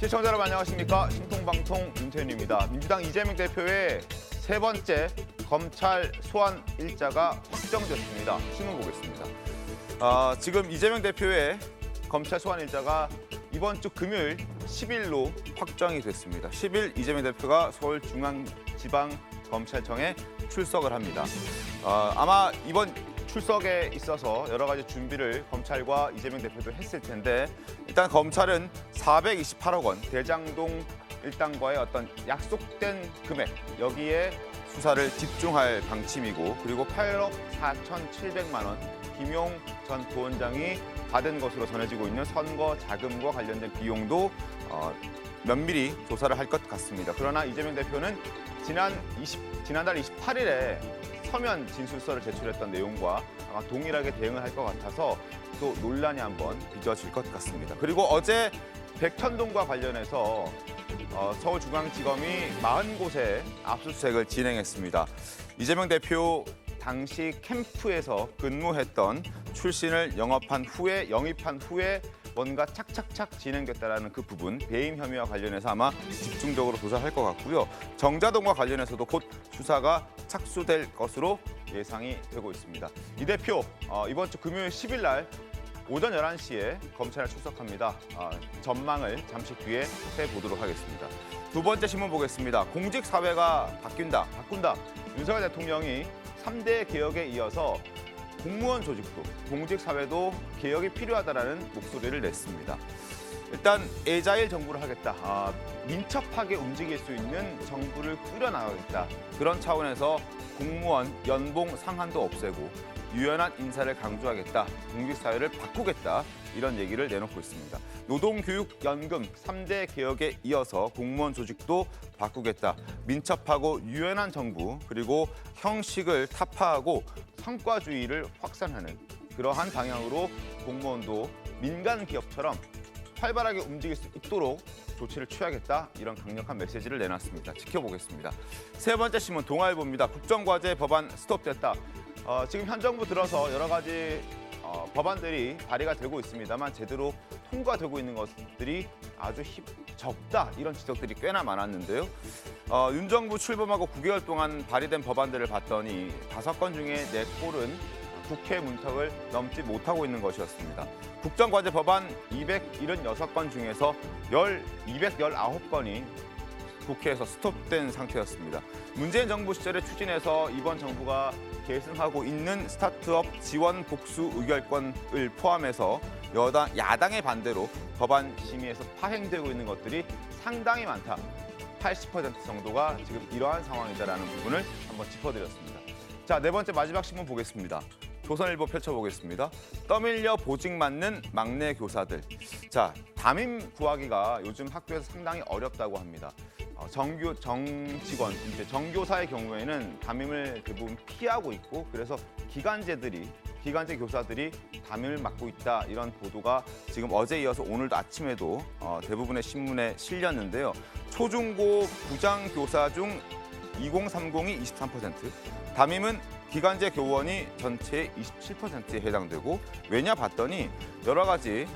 시청자 여러분 안녕하십니까. 신통방통 윤태윤입니다. 민주당 이재명 대표의 세 번째 검찰 소환 일자가 확정됐습니다. 신문 보겠습니다. 지금 이재명 대표의 검찰 소환 일자가 이번 주 금요일 10일로 확정이 됐습니다. 10일 이재명 대표가 서울중앙지방검찰청에 출석을 합니다. 아마 이번 출석에 있어서 여러 가지 준비를 검찰과 이재명 대표도 했을 텐데 일단 검찰은 428억 원 대장동 일당과의 어떤 약속된 금액 여기에 수사를 집중할 방침이고 그리고 8억 4,700만 원 김용 전 부원장이 받은 것으로 전해지고 있는 선거 자금과 관련된 비용도 면밀히 조사를 할 것 같습니다. 그러나 이재명 대표는 지난달 28일에 서면 진술서를 제출했던 내용과 아마 동일하게 대응을 할 것 같아서 또 논란이 한번 빚어질 것 같습니다. 그리고 어제 백현동과 관련해서 서울중앙지검이 40곳에 압수수색을 진행했습니다. 이재명 대표 당시 캠프에서 근무했던 출신을 영입한 후에 뭔가 착착착 진행됐다라는 그 부분 배임 혐의와 관련해서 아마 집중적으로 조사할 것 같고요. 정자동과 관련해서도 곧 수사가 착수될 것으로 예상이 되고 있습니다. 이 대표 이번 주 금요일 10일 날 오전 11시에 검찰에 출석합니다. 전망을 잠시 뒤에 해보도록 하겠습니다. 두 번째 신문 보겠습니다. 공직사회가 바꾼다. 윤석열 대통령이 3대 개혁에 이어서 공무원 조직도, 공직사회도 개혁이 필요하다라는 목소리를 냈습니다. 일단 애자일 정부를 하겠다. 민첩하게 움직일 수 있는 정부를 꾸려나가겠다. 그런 차원에서 공무원 연봉 상한도 없애고 유연한 인사를 강조하겠다. 공직사회를 바꾸겠다. 이런 얘기를 내놓고 있습니다. 노동교육연금 3대 개혁에 이어서 공무원 조직도 바꾸겠다. 민첩하고 유연한 정부 그리고 형식을 타파하고 성과주의를 확산하는 그러한 방향으로 공무원도 민간 기업처럼 활발하게 움직일 수 있도록 조치를 취하겠다. 이런 강력한 메시지를 내놨습니다. 지켜보겠습니다. 세 번째 신문 동아일보입니다. 국정과제 법안 스톱됐다. 지금 현 정부 들어서 여러 가지 법안들이 발의가 되고 있습니다만 제대로 통과되고 있는 것들이 아주 적다. 이런 지적들이 꽤나 많았는데요. 윤 정부 출범하고 9개월 동안 발의된 법안들을 봤더니 5건 중에 4꼴은 국회 문턱을 넘지 못하고 있는 것이었습니다. 국정과제 법안 276건 중에서 219건이 국회에서 스톱된 상태였습니다. 문재인 정부 시절에 추진해서 이번 정부가 계승하고 있는 스타트업 지원 복수 의결권을 포함해서 야당의 반대로 법안 심의에서 파행되고 있는 것들이 상당히 많다. 80% 정도가 지금 이러한 상황이다라는 부분을 한번 짚어드렸습니다. 자, 네 번째 마지막 신문 보겠습니다. 조선일보 펼쳐보겠습니다. 떠밀려 보직 맞는 막내 교사들. 자, 담임 구하기가 요즘 학교에서 상당히 어렵다고 합니다. 정직원, 이제 정교사의 경우에는 담임을 대부분 피하고 있고 그래서 기간제 교사들이 담임을 맡고 있다 이런 보도가 지금 어제 이어서 오늘도 아침에도 대부분의 신문에 실렸는데요. 초중고 부장교사 중 2030이 23%, 담임은 기간제 교원이 전체의 27%에 해당되고 왜냐 봤더니 여러 가지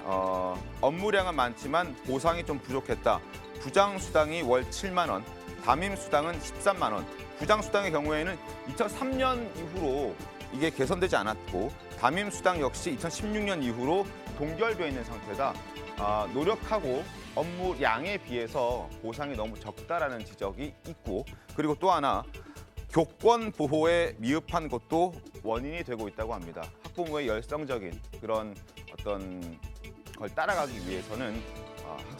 업무량은 많지만 보상이 좀 부족했다. 부장 수당이 월 7만 원, 담임 수당은 13만 원. 부장 수당의 경우에는 2003년 이후로 이게 개선되지 않았고 담임 수당 역시 2016년 이후로 동결되어 있는 상태다. 노력하고 업무량에 비해서 보상이 너무 적다라는 지적이 있고 그리고 또 하나 교권 보호에 미흡한 것도 원인이 되고 있다고 합니다. 학부모의 열성적인 그런 어떤 걸 따라가기 위해서는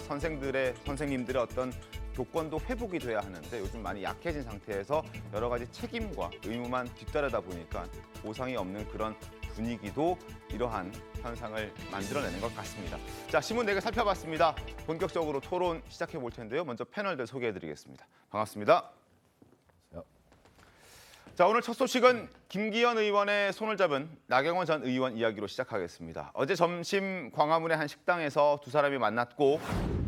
선생님들의 어떤 교권도 회복이 돼야 하는데 요즘 많이 약해진 상태에서 여러 가지 책임과 의무만 뒤따르다 보니까 보상이 없는 그런 분위기도 이러한 현상을 만들어내는 것 같습니다. 자, 신문 4개 살펴봤습니다. 본격적으로 토론 시작해 볼 텐데요. 먼저 패널들 소개해드리겠습니다. 반갑습니다. 자, 오늘 첫 소식은 김기현 의원의 손을 잡은 나경원 전 의원 이야기로 시작하겠습니다. 어제 점심 광화문의 한 식당에서 두 사람이 만났고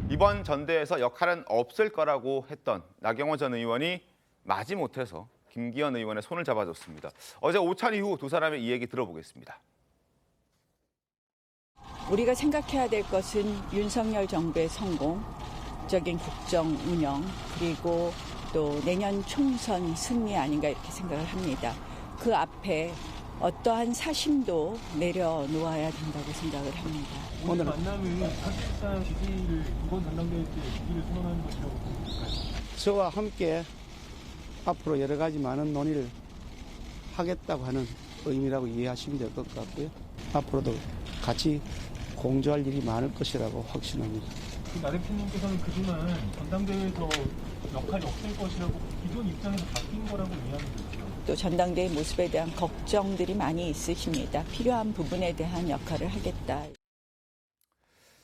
이번 전대에서 역할은 없을 거라고 했던 나경원 전 의원이 마지못해서 김기현 의원의 손을 잡아줬습니다. 어제 오찬 이후 두 사람의 이야기 들어보겠습니다. 우리가 생각해야 될 것은 윤석열 정부의 성공, 안정적인 국정 운영 그리고 또 내년 총선 승리 아닌가 이렇게 생각을 합니다. 그 앞에 어떠한 사심도 내려놓아야 된다고 생각을 합니다. 오늘 만남은 사실상 지지를 이번 전당대회 때 지지를 선언하는 것이라고 보니까요. 저와 함께 앞으로 여러 가지 많은 논의를 하겠다고 하는 의미라고 이해하시면 될 것 같고요. 앞으로도 같이 공조할 일이 많을 것이라고 확신합니다. 나 대표님께서는 그동안 전당대회에서 역할이 없을 것이라고 기존 입장에서 바뀐 거라고 이해하는 거죠. 또 전당대회 모습에 대한 걱정들이 많이 있으십니다. 필요한 부분에 대한 역할을 하겠다.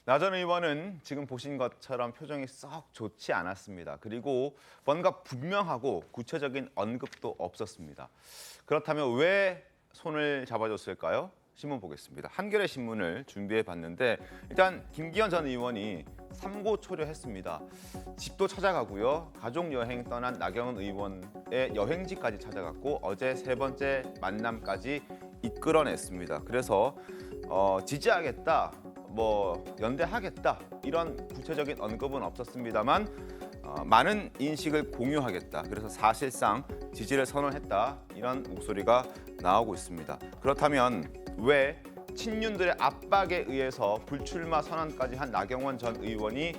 나 전 의원은 지금 보신 것처럼 표정이 썩 좋지 않았습니다. 그리고 뭔가 분명하고 구체적인 언급도 없었습니다. 그렇다면 왜 손을 잡아줬을까요? 신문 보겠습니다. 한겨레 신문을 준비해 봤는데 일단 김기현 전 의원이 삼고초려했습니다. 집도 찾아가고요. 가족여행 떠난 나경원 의원의 여행지까지 찾아갔고 어제 세 번째 만남까지 이끌어냈습니다. 그래서 지지하겠다, 연대하겠다 이런 구체적인 언급은 없었습니다만 많은 인식을 공유하겠다. 그래서 사실상 지지를 선언했다. 이런 목소리가 나오고 있습니다. 그렇다면 왜 친윤들의 압박에 의해서 불출마 선언까지 한 나경원 전 의원이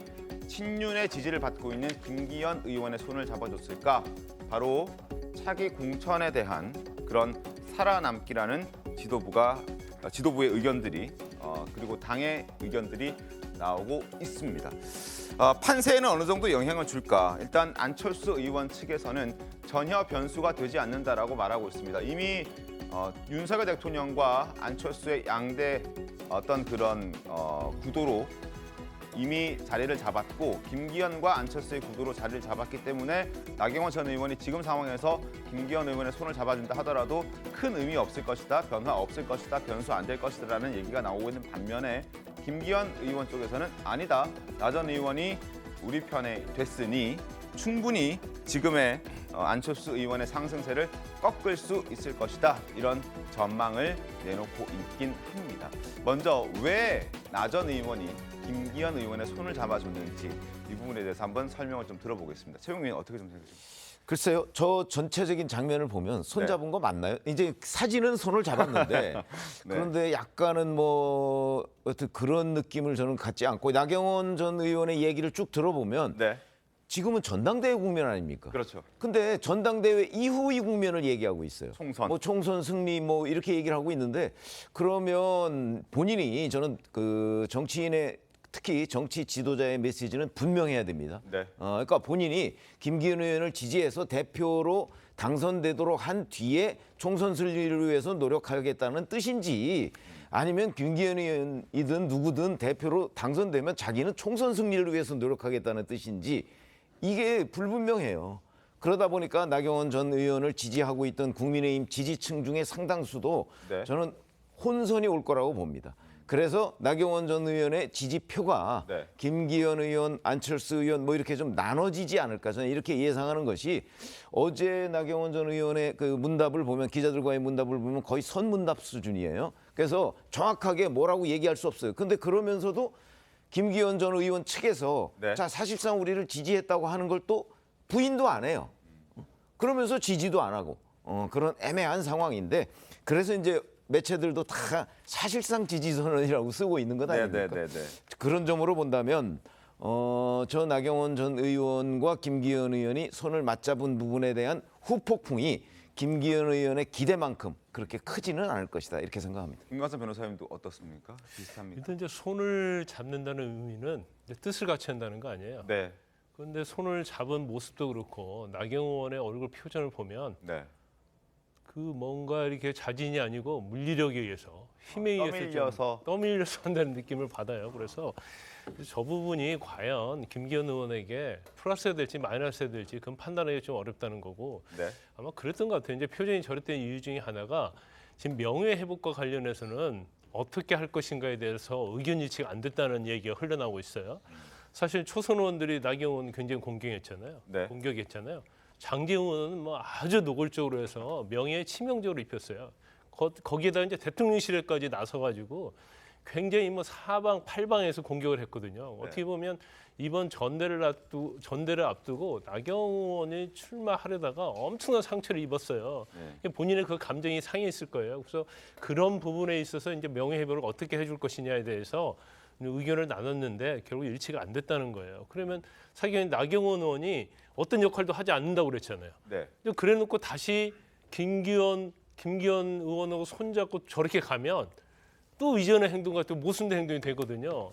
친윤의 지지를 받고 있는 김기현 의원의 손을 잡아줬을까? 바로 차기 공천에 대한 그런 살아남기라는 지도부의 의견들이 그리고 당의 의견들이 나오고 있습니다. 판세에는 어느 정도 영향을 줄까? 일단 안철수 의원 측에서는 전혀 변수가 되지 않는다라고 말하고 있습니다. 이미 윤석열 대통령과 안철수의 양대 어떤 그런 구도로 이미 자리를 잡았고 김기현과 안철수의 구도로 자리를 잡았기 때문에 나경원 전 의원이 지금 상황에서 김기현 의원의 손을 잡아준다 하더라도 큰 의미 없을 것이다, 변화 없을 것이다, 변수 안 될 것이다라는 얘기가 나오고 있는 반면에 김기현 의원 쪽에서는 아니다, 나 전 의원이 우리 편에 됐으니 충분히 지금의 안철수 의원의 상승세를 꺾을 수 있을 것이다. 이런 전망을 내놓고 있긴 합니다. 먼저 왜 나 전 의원이 김기현 의원의 손을 잡아줬는지 이 부분에 대해서 한번 설명을 좀 들어보겠습니다. 최용민 의원 어떻게 좀 생각하십니까? 글쎄요. 저 전체적인 장면을 보면 손 잡은 거 맞나요? 이제 사진은 손을 잡았는데 네. 그런데 약간은 어떤 그런 느낌을 저는 갖지 않고 나경원 전 의원의 얘기를 쭉 들어보면 네, 지금은 전당대회 국면 아닙니까? 그렇죠. 근데 전당대회 이후의 국면을 얘기하고 있어요. 총선. 총선 승리 이렇게 얘기를 하고 있는데 그러면 본인이 저는 그 정치인의 특히 정치 지도자의 메시지는 분명해야 됩니다. 네. 그러니까 본인이 김기현 의원을 지지해서 대표로 당선되도록 한 뒤에 총선 승리를 위해서 노력하겠다는 뜻인지 아니면 김기현 의원이든 누구든 대표로 당선되면 자기는 총선 승리를 위해서 노력하겠다는 뜻인지 이게 불분명해요. 그러다 보니까 나경원 전 의원을 지지하고 있던 국민의힘 지지층 중에 상당수도 네. 저는 혼선이 올 거라고 봅니다. 그래서 나경원 전 의원의 지지표가 네. 김기현 의원, 안철수 의원 이렇게 좀 나눠지지 않을까 저는 이렇게 예상하는 것이 어제 나경원 전 의원의 그 문답을 보면 기자들과의 문답을 보면 거의 선문답 수준이에요. 그래서 정확하게 뭐라고 얘기할 수 없어요. 근데 그러면서도 김기현 전 의원 측에서 네. 자 사실상 우리를 지지했다고 하는 걸 또 부인도 안 해요. 그러면서 지지도 안 하고 그런 애매한 상황인데 그래서 이제 매체들도 다 사실상 지지 선언이라고 쓰고 있는 것 아닙니까? 네. 그런 점으로 본다면 저 나경원 전 의원과 김기현 의원이 손을 맞잡은 부분에 대한 후폭풍이 김기현 의원의 기대만큼 그렇게 크지는 않을 것이다 이렇게 생각합니다. 김관선 변호사님도 어떻습니까? 비슷합니까? 일단 이제 손을 잡는다는 의미는 이제 뜻을 같이 한다는 거 아니에요. 네, 그런데 손을 잡은 모습도 그렇고 나경원의 얼굴 표정을 보면 네. 그 뭔가 이렇게 자진이 아니고 물리력에 의해서 힘에 의해서 떠밀려서. 떠밀려서 한다는 느낌을 받아요. 그래서 저 부분이 과연 김기현 의원에게 플러스가 될지 마이너스가 될지 그건 판단하기 좀 어렵다는 거고 네. 아마 그랬던 것 같아요. 이제 표정이 저랬던 이유 중에 하나가 지금 명예 회복과 관련해서는 어떻게 할 것인가에 대해서 의견 일치가 안 됐다는 얘기가 흘러나오고 있어요. 사실 초선 의원들이 나경원 굉장히 공격했잖아요. 네. 공격했잖아요. 장제훈은 아주 노골적으로 해서 명예에 치명적으로 입혔어요. 거기에다 이제 대통령실에까지 나서가지고 굉장히 뭐 사방 팔방에서 공격을 했거든요. 어떻게 보면 이번 전대를 앞두고 나경원 의원이 출마하려다가 엄청난 상처를 입었어요. 본인의 그 감정이 상해있을 거예요. 그래서 그런 부분에 있어서 이제 명예회복을 어떻게 해줄 것이냐에 대해서 의견을 나눴는데 결국 일치가 안 됐다는 거예요. 그러면 사실은 나경원 의원이 어떤 역할도 하지 않는다고 그랬잖아요. 네. 그래놓고 다시 김기현 의원하고 손잡고 저렇게 가면 또 이전의 행동과 또 모순된 행동이 되거든요.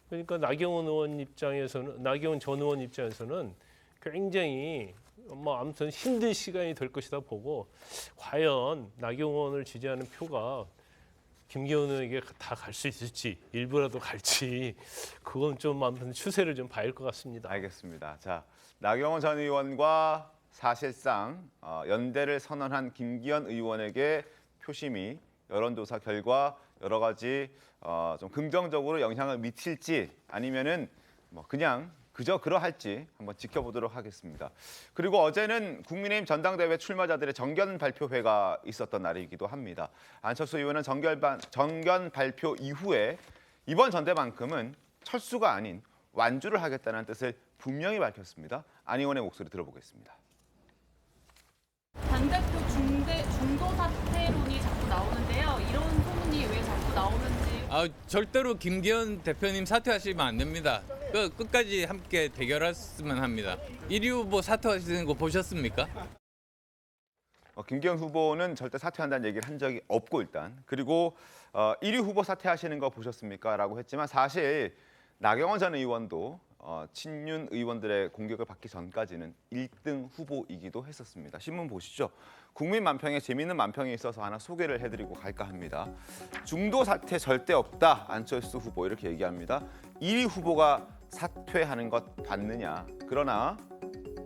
그러니까 나경원 전 의원 입장에서는 굉장히 뭐 아무튼 힘든 시간이 될 것이다 보고 과연 나경원을 지지하는 표가 김기현 의원에게 다 갈 수 있을지 일부라도 갈지 그건 좀 아무튼 추세를 좀 봐야 할 것 같습니다. 알겠습니다. 자, 나경원 전 의원과 사실상 연대를 선언한 김기현 의원에게 표심이 여론조사 결과 여러 가지 좀 긍정적으로 영향을 미칠지 아니면은 뭐 그냥 그저 그러할지 한번 지켜보도록 하겠습니다. 그리고 어제는 국민의힘 전당대회 출마자들의 정견 발표회가 있었던 날이기도 합니다. 안철수 의원은 정견 발표 이후에 이번 전대만큼은 철수가 아닌 완주를 하겠다는 뜻을 분명히 밝혔습니다. 안 의원의 목소리 들어보겠습니다. 당대표 중도 사퇴론이 자꾸 나오는데요. 이런 소문이 왜 자꾸 나오는지. 절대로 김기현 대표님 사퇴하시면 안 됩니다. 끝까지 함께 대결했으면 합니다. 1위 후보 사퇴하시는 거 보셨습니까? 김기현 후보는 절대 사퇴한다는 얘기를 한 적이 없고 일단 그리고 1위 후보 사퇴하시는 거 보셨습니까? 라고 했지만 사실 나경원 전 의원도 친윤 의원들의 공격을 받기 전까지는 1등 후보이기도 했었습니다. 신문 보시죠. 국민 만평에 재미있는 만평이 있어서 하나 소개를 해드리고 갈까 합니다. 중도 사퇴 절대 없다. 안철수 후보 이렇게 얘기합니다. 1위 후보가 사퇴하는 것 봤느냐. 그러나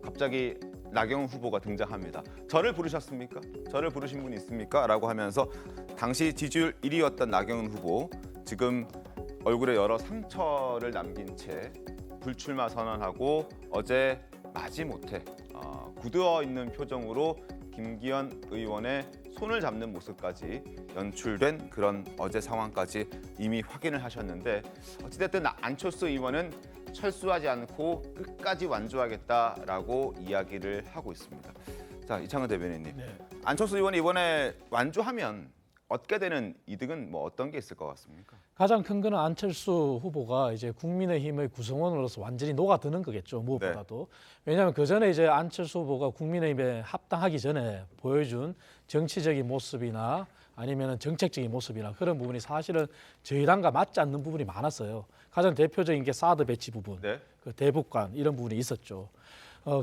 갑자기 나경원 후보가 등장합니다. 저를 부르셨습니까? 저를 부르신 분이 있습니까? 라고 하면서 당시 지지율 1위였던 나경원 후보 지금 얼굴에 여러 상처를 남긴 채 불출마 선언하고 어제 마지못해 굳어 있는 표정으로 김기현 의원의 손을 잡는 모습까지 연출된 그런 어제 상황까지 이미 확인을 하셨는데 어찌됐든 안철수 의원은 철수하지 않고 끝까지 완주하겠다라고 이야기를 하고 있습니다. 자, 이창근 대변인님. 네. 안철수 의원이 이번에 완주하면 얻게 되는 이득은 뭐 어떤 게 있을 것 같습니까? 가장 큰 거는 안철수 후보가 이제 국민의힘의 구성원으로서 완전히 녹아드는 거겠죠. 무엇보다도. 왜냐하면 그 전에 이제 안철수 후보가 국민의힘에 합당하기 전에 보여준 정치적인 모습이나 아니면 정책적인 모습이나 그런 부분이 사실은 저희 당과 맞지 않는 부분이 많았어요. 가장 대표적인 게 사드 배치 부분, 그 대북관 이런 부분이 있었죠.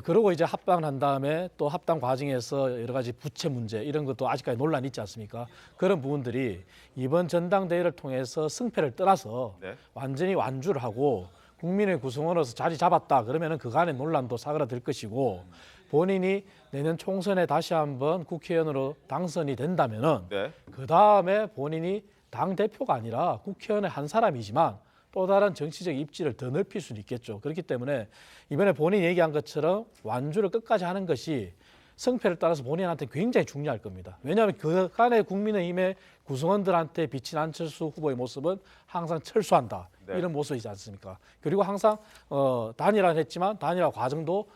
그러고 이제 합당을 한 다음에 또 합당 과정에서 여러 가지 부채 문제 이런 것도 아직까지 논란이 있지 않습니까? 그런 부분들이 이번 전당대회를 통해서 승패를 떠나서 완전히 완주를 하고 국민의 구성원으로서 자리 잡았다 그러면은 그간의 논란도 사그라들 것이고 본인이 내년 총선에 다시 한번 국회의원으로 당선이 된다면은 그 다음에 본인이 당 대표가 아니라 국회의원의 한 사람이지만 또 다른 정치적 입지를 더 넓힐 수는 있겠죠. 그렇기 때문에 이번에 본인이 얘기한 것처럼 완주를 끝까지 하는 것이 승패를 따라서 본인한테 굉장히 중요할 겁니다. 왜냐하면 그간의 국민의힘의 구성원들한테 비친 안철수 후보의 모습은 항상 철수한다. 이런 모습이지 않습니까? 그리고 항상 단일화는 했지만 단일화 과정도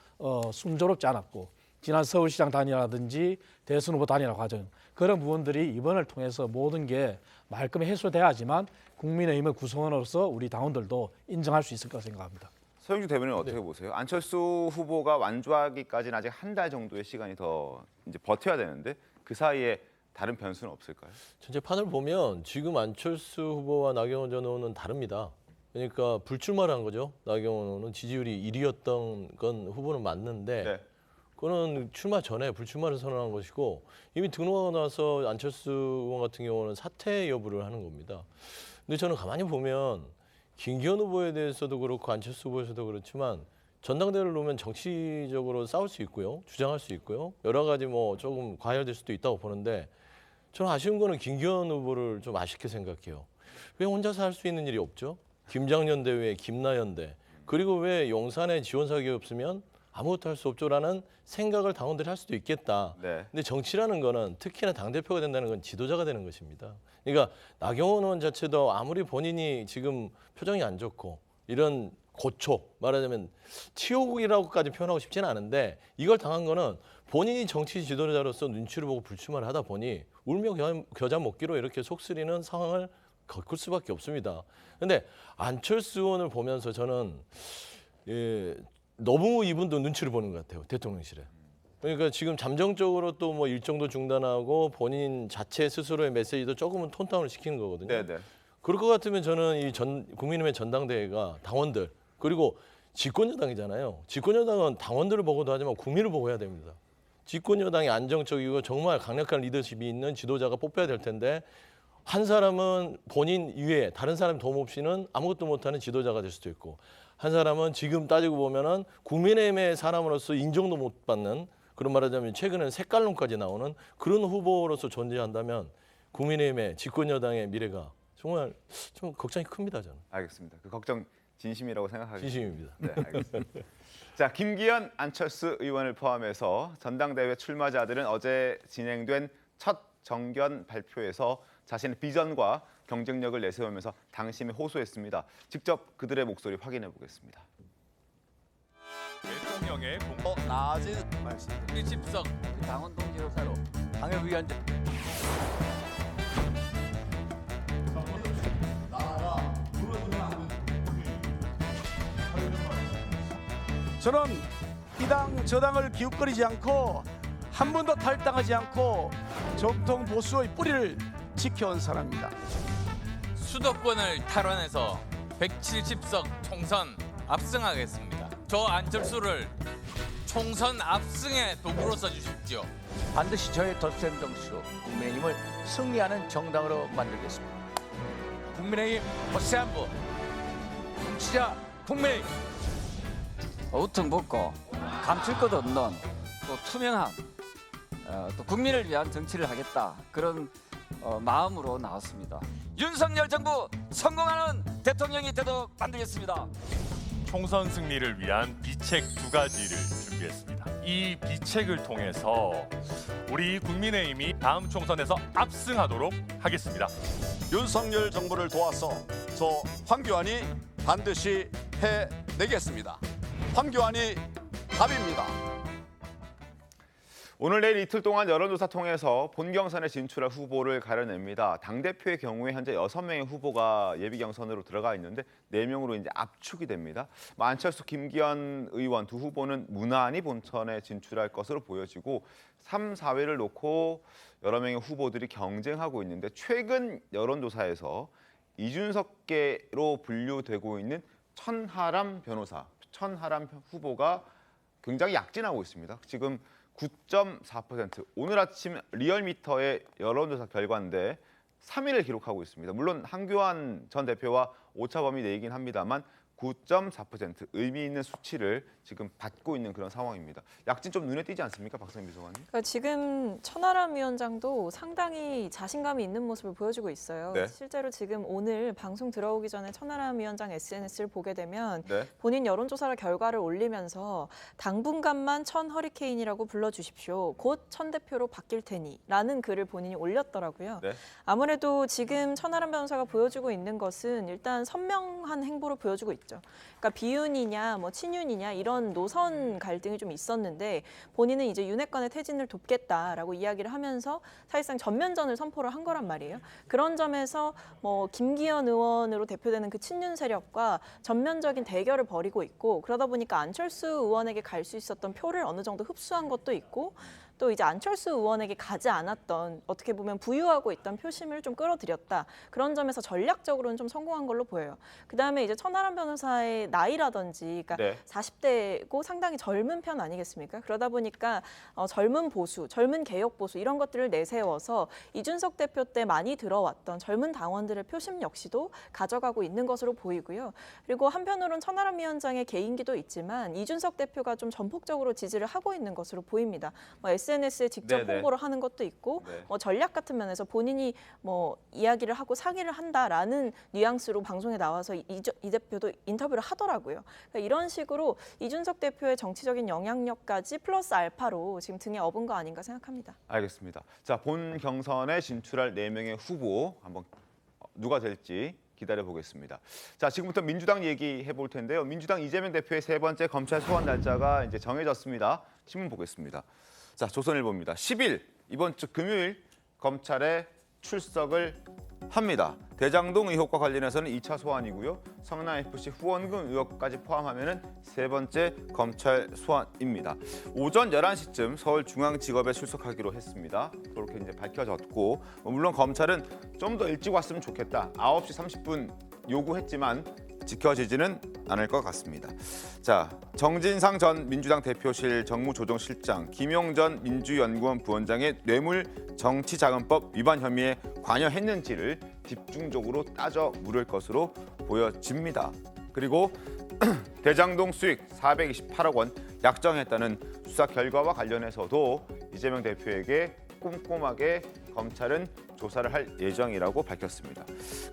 순조롭지 않았고 지난 서울시장 단일화라든지 대선 후보 단일화 과정 그런 부분들이 이번을 통해서 모든 게 말끔히 해소돼야지만 국민의힘의 구성원으로서 우리 당원들도 인정할 수 있을 거라 생각합니다. 서영주 대변인은 어떻게 보세요? 안철수 후보가 완주하기까지는 아직 한 달 정도의 시간이 더 이제 버텨야 되는데 그 사이에 다른 변수는 없을까요? 전체 판을 보면 지금 안철수 후보와 나경원 전 의원은 다릅니다. 그러니까 불출마를 한 거죠. 나경원 의원은 지지율이 1위였던 건 후보는 맞는데 그거는 출마 전에 불출마를 선언한 것이고 이미 등록하고 나서 안철수 의원 같은 경우는 사퇴 여부를 하는 겁니다. 근데 저는 가만히 보면 김기현 후보에 대해서도 그렇고 안철수 후보에서도 그렇지만 전당대회를 놓으면 정치적으로 싸울 수 있고요. 주장할 수 있고요. 여러 가지 뭐 조금 과열될 수도 있다고 보는데 저는 아쉬운 거는 김기현 후보를 좀 아쉽게 생각해요. 왜 혼자서 할 수 있는 일이 없죠? 김장연대 외에 김나연대 그리고 왜 용산에 지원 사격이 없으면 아무것도 할 수 없죠라는 생각을 당원들이 할 수도 있겠다. 네. 근데 정치라는 거는 특히나 당대표가 된다는 건 지도자가 되는 것입니다. 그러니까 나경원 의원 자체도 아무리 본인이 지금 표정이 안 좋고 이런 고초, 말하자면 치욕이라고까지 표현하고 싶지는 않은데 이걸 당한 거는 본인이 정치 지도자로서 눈치를 보고 불출마를 하다 보니 울며 겨자 먹기로 이렇게 속쓰리는 상황을 겪을 수밖에 없습니다. 근데 안철수 의원을 보면서 저는 너무 이분도 눈치를 보는 것 같아요. 대통령실에. 그러니까 지금 잠정적으로 또 뭐 일정도 중단하고 본인 자체 스스로의 메시지도 조금은 톤다운을 시키는 거거든요. 네네. 그럴 것 같으면 저는 이 국민의힘의 전당대회가 당원들 그리고 집권여당이잖아요. 집권여당은 당원들을 보고도 하지만 국민을 보고 해야 됩니다. 집권여당이 안정적이고 정말 강력한 리더십이 있는 지도자가 뽑혀야 될 텐데 한 사람은 본인 이외에 다른 사람 도움 없이는 아무것도 못하는 지도자가 될 수도 있고 한 사람은 지금 따지고 보면은 국민의힘의 사람으로서 인정도 못 받는 그런 말하자면 최근에는 색깔론까지 나오는 그런 후보로서 존재한다면 국민의힘의 집권여당의 미래가 정말 좀 걱정이 큽니다. 저는. 알겠습니다. 그 걱정 진심이라고 생각하겠습니다. 진심입니다. 네, 알겠습니다. 자, 김기현, 안철수 의원을 포함해서 전당대회 출마자들은 어제 진행된 첫 정견 발표에서 자신의 비전과 경쟁력을 내세우면서 당심에 호소했습니다. 직접 그들의 목소리 확인해 보겠습니다. 대통령의 낮은 말씀. 집석 당원 동지로서로 당협위원장. 저는 이 당 저당을 기웃거리지 않고 한 번도 탈당하지 않고 정통 보수의 뿌리를 지켜온 사람입니다. 수도권을 탈환해서 170석 총선 압승하겠습니다. 저 안철수를 총선 압승의 도구로 써주십시오. 반드시 저의 덧셈 정수 국민의힘을 승리하는 정당으로 만들겠습니다. 국민의힘 보세한부 뭉치자 국민의힘. 우퉁 벗고 감출 것 없는 또 투명한 또 국민을 위한 정치를 하겠다 그런 마음으로 나왔습니다. 윤석열 정부 성공하는 대통령이 되도록 만들겠습니다. 총선 승리를 위한 비책 2가지를 준비했습니다. 이 비책을 통해서 우리 국민의힘이 다음 총선에서 압승하도록 하겠습니다. 윤석열 정부를 도와서 저 황교안이 반드시 해내겠습니다. 황교안이 답입니다. 오늘 내일 이틀 동안 여론조사 통해서 본경선에 진출할 후보를 가려냅니다. 당대표의 경우에 현재 6명의 후보가 예비 경선으로 들어가 있는데 4명으로 이제 압축이 됩니다. 안철수, 김기현 의원 두 후보는 무난히 본선에 진출할 것으로 보여지고 3, 4위를 놓고 여러 명의 후보들이 경쟁하고 있는데 최근 여론조사에서 이준석계로 분류되고 있는 천하람 후보가 굉장히 약진하고 있습니다. 지금 9.4%. 오늘 아침 리얼미터의 여론조사 결과인데 3위를 기록하고 있습니다. 물론 한교안 전 대표와 오차범위 내이긴 합니다만 9.4% 의미 있는 수치를 지금 받고 있는 그런 상황입니다. 약진 좀 눈에 띄지 않습니까, 박성민 비서관님? 그러니까 지금 천하람 위원장도 상당히 자신감이 있는 모습을 보여주고 있어요. 네. 실제로 지금 오늘 방송 들어오기 전에 천하람 위원장 SNS를 보게 되면 네. 본인 여론조사 결과를 올리면서 당분간만 천 허리케인이라고 불러주십시오. 곧 천 대표로 바뀔 테니라는 글을 본인이 올렸더라고요. 네. 아무래도 지금 천하람 변호사가 보여주고 있는 것은 일단 선명한 행보를 보여주고 있죠. 그러니까 비윤이냐 뭐 친윤이냐 이런 노선 갈등이 좀 있었는데 본인은 이제 윤핵관의 퇴진을 돕겠다라고 이야기를 하면서 사실상 전면전을 선포를 한 거란 말이에요. 그런 점에서 뭐 김기현 의원으로 대표되는 그 친윤 세력과 전면적인 대결을 벌이고 있고 그러다 보니까 안철수 의원에게 갈 수 있었던 표를 어느 정도 흡수한 것도 있고 또 이제 안철수 의원에게 가지 않았던 어떻게 보면 부유하고 있던 표심을 좀 끌어들였다. 그런 점에서 전략적으로는 좀 성공한 걸로 보여요. 그다음에 이제 천하람 변호사의 나이라든지 그러니까 네. 40대고 상당히 젊은 편 아니겠습니까? 그러다 보니까 젊은 보수, 젊은 개혁 보수 이런 것들을 내세워서 이준석 대표 때 많이 들어왔던 젊은 당원들의 표심 역시도 가져가고 있는 것으로 보이고요. 그리고 한편으로는 천하람 위원장의 개인기도 있지만 이준석 대표가 좀 전폭적으로 지지를 하고 있는 것으로 보입니다. SNS에 직접 네네. 홍보를 하는 것도 있고 네. 전략 같은 면에서 본인이 뭐 이야기를 하고 상의를 한다라는 뉘앙스로 방송에 나와서 이 대표도 인터뷰를 하더라고요. 그러니까 이런 식으로 이준석 대표의 정치적인 영향력까지 플러스 알파로 지금 등에 업은 거 아닌가 생각합니다. 알겠습니다. 자, 본 경선에 진출할 4명의 후보 한번 누가 될지 기다려 보겠습니다. 자, 지금부터 민주당 얘기해 볼 텐데요. 민주당 이재명 대표의 3번째 검찰 소환 날짜가 이제 정해졌습니다. 신문 보겠습니다. 자, 조선일보입니다. 10일 이번 주 금요일 검찰에 출석을 합니다. 대장동 의혹과 관련해서는 2차 소환이고요. 성남FC 후원금 의혹까지 포함하면 3번째 검찰 소환입니다. 오전 11시쯤 서울중앙지검에 출석하기로 했습니다. 그렇게 이제 밝혀졌고, 물론 검찰은 좀 더 일찍 왔으면 좋겠다. 9시 30분 요구했지만 지켜지지는 않을 것 같습니다. 자, 정진상 전 민주당 대표실 정무조정실장, 김용 전 민주연구원 부원장의 뇌물 정치자금법 위반 혐의에 관여했는지를 집중적으로 따져 물을 것으로 보여집니다. 그리고 대장동 수익 428억 원 약정했다는 수사 결과와 관련해서도 이재명 대표에게 꼼꼼하게 검찰은 조사를 할 예정이라고 밝혔습니다.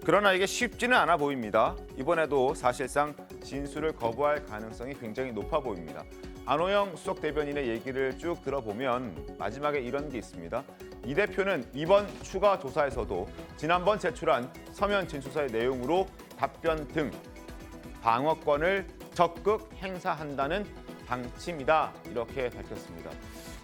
그러나 이게 쉽지는 않아 보입니다. 이번에도 사실상 진술을 거부할 가능성이 굉장히 높아 보입니다. 안호영 수석 대변인의 얘기를 쭉 들어보면 마지막에 이런 게 있습니다. 이 대표는 이번 추가 조사에서도 지난번 제출한 서면 진술서의 내용으로 답변 등 방어권을 적극 행사한다는 방침이다. 이렇게 밝혔습니다.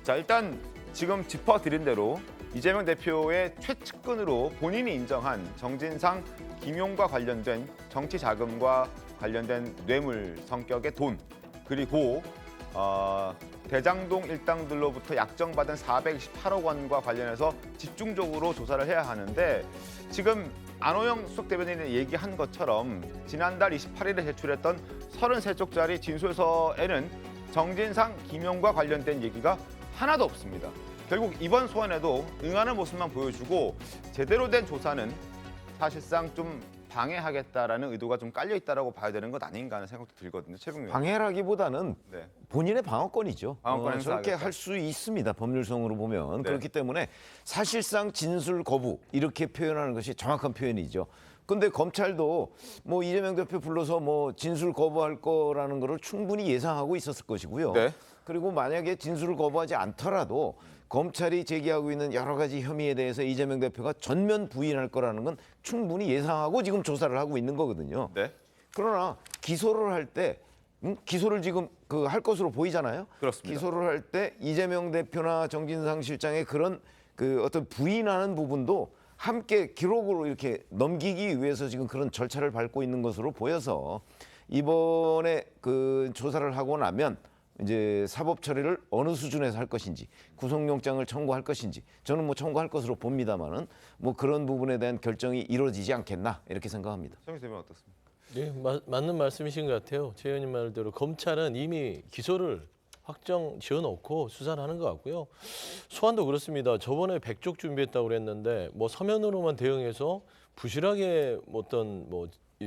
자, 일단 지금 짚어드린 대로 이재명 대표의 최측근으로 본인이 인정한 정진상, 김용과 관련된 정치 자금과 관련된 뇌물 성격의 돈, 그리고 대장동 일당들로부터 약정받은 428억 원과 관련해서 집중적으로 조사를 해야 하는데, 지금 안호영 수석 대변인이 얘기한 것처럼 지난달 28일에 제출했던 33쪽짜리 진술서에는 정진상, 김용과 관련된 얘기가 하나도 없습니다. 결국 이번 소환에도 응하는 모습만 보여주고 제대로 된 조사는 사실상 좀 방해하겠다라는 의도가 좀 깔려 있다라고 봐야 되는 것 아닌가 하는 생각도 들거든요. 최병민 방해라기보다는 네. 본인의 방어권이죠. 방어권 저렇게 할 수 있습니다. 법률성으로 보면. 네. 그렇기 때문에 사실상 진술 거부 이렇게 표현하는 것이 정확한 표현이죠. 근데 검찰도 뭐 이재명 대표 불러서 뭐 진술 거부할 거라는 거를 충분히 예상하고 있었을 것이고요. 네. 그리고 만약에 진술을 거부하지 않더라도 검찰이 제기하고 있는 여러 가지 혐의에 대해서 이재명 대표가 전면 부인할 거라는 건 충분히 예상하고 지금 조사를 하고 있는 거거든요. 네. 그러나 기소를 할 때 기소를 지금 할 것으로 보이잖아요. 그렇습니다. 기소를 할 때 이재명 대표나 정진상 실장의 그런 어떤 부인하는 부분도 함께 기록으로 이렇게 넘기기 위해서 지금 그런 절차를 밟고 있는 것으로 보여서 이번에 조사를 하고 나면 이제 사법 처리를 어느 수준에서 할 것인지, 구속영장을 청구할 것인지, 저는 뭐 청구할 것으로 봅니다만은 뭐 그런 부분에 대한 결정이 이루어지지 않겠나 이렇게 생각합니다. 최병민 대변인 어떻습니까? 네, 맞는 말씀이신 것 같아요. 최 의원님 말대로 검찰은 이미 기소를 확정 지어놓고 수사를 하는 것 같고요. 소환도 그렇습니다. 저번에 100쪽 준비했다고 그랬는데 뭐 서면으로만 대응해서 부실하게 어떤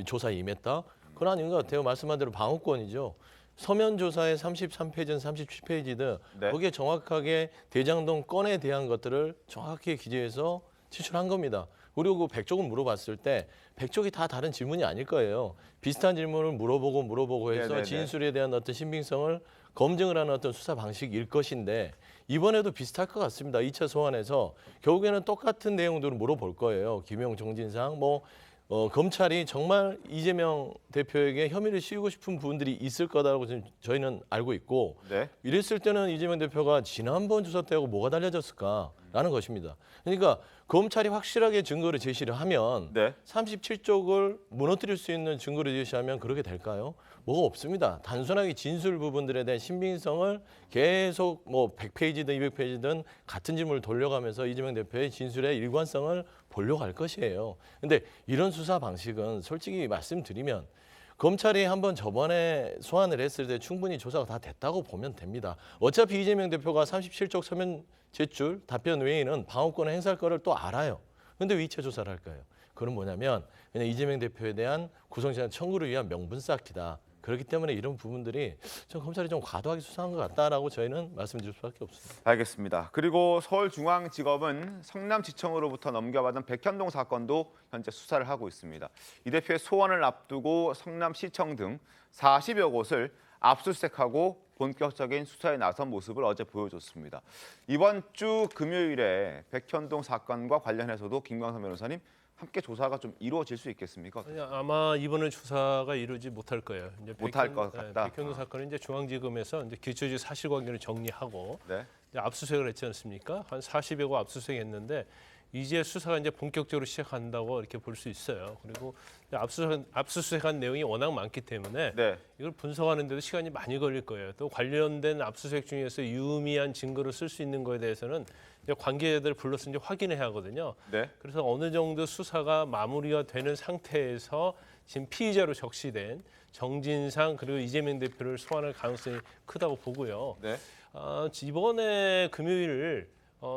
조사에 임했다? 그건 아닌 것 같아요. 말씀한 대로 방어권이죠. 서면 조사의 33페이지든 37페이지든 네. 거기에 정확하게 대장동 건에 대한 것들을 정확하게 기재해서 제출한 겁니다. 그리고 100쪽을 물어봤을 때 100쪽이 다 다른 질문이 아닐 거예요. 비슷한 질문을 물어보고 해서 네네네. 진술에 대한 어떤 신빙성을 검증을 하는 어떤 수사 방식일 것인데 이번에도 비슷할 것 같습니다. 2차 소환에서 결국에는 똑같은 내용들을 물어볼 거예요. 김용, 정진상 검찰이 정말 이재명 대표에게 혐의를 씌우고 싶은 부분들이 있을 거다라고 지금 저희는 알고 있고 네. 이랬을 때는 이재명 대표가 지난번 조사 때하고 뭐가 달라졌을까라는 것입니다. 그러니까 검찰이 확실하게 증거를 제시를 하면 네. 37쪽을 무너뜨릴 수 있는 증거를 제시하면 그렇게 될까요? 뭐가 없습니다. 단순하게 진술 부분들에 대한 신빙성을 계속 100페이지든 200페이지든 같은 질문을 돌려가면서 이재명 대표의 진술의 일관성을 보려고 할 것이에요. 근데 이런 수사 방식은 솔직히 말씀드리면 검찰이 한번 저번에 소환을 했을 때 충분히 조사가 다 됐다고 보면 됩니다. 어차피 이재명 대표가 37쪽 서면 제출 답변 외에는 방어권을 행사할 거를 또 알아요. 근데 왜 2차 조사를 할까요? 그건 뭐냐면 그냥 이재명 대표에 대한 구속영장 청구를 위한 명분 쌓기다. 그렇기 때문에 이런 부분들이 좀 검찰이 좀 과도하게 수사한 것 같다라고 저희는 말씀드릴 수밖에 없습니다. 알겠습니다. 그리고 서울중앙지검은 성남지청으로부터 넘겨받은 백현동 사건도 현재 수사를 하고 있습니다. 이 대표의 소환을 앞두고 성남시청 등 40여 곳을 압수수색하고 본격적인 수사에 나선 모습을 어제 보여줬습니다. 이번 주 금요일에 백현동 사건과 관련해서도 김광선 변호사님 함께 조사가 좀 이루어질 수 있겠습니까? 아니, 아마 이번에 조사가 이루어지지 못할 거예요. 이제 못할 것 같다. 백현동 사건은 이제 중앙지검에서 이제 기초적 사실관계를 정리하고 네. 이제 압수수색을 했지 않습니까? 한 40여 곳 압수수색했는데 이제 수사가 이제 본격적으로 시작한다고 이렇게 볼 수 있어요. 그리고 압수수색한 내용이 워낙 많기 때문에 네. 이걸 분석하는데도 시간이 많이 걸릴 거예요. 또 관련된 압수수색 중에서 유의미한 증거를 쓸 수 있는 거에 대해서는 이제 관계자들을 불러서 이제 확인해야 하거든요. 네. 그래서 어느 정도 수사가 마무리가 되는 상태에서 지금 피의자로 적시된 정진상 그리고 이재명 대표를 소환할 가능성이 크다고 보고요. 네. 이번에 금요일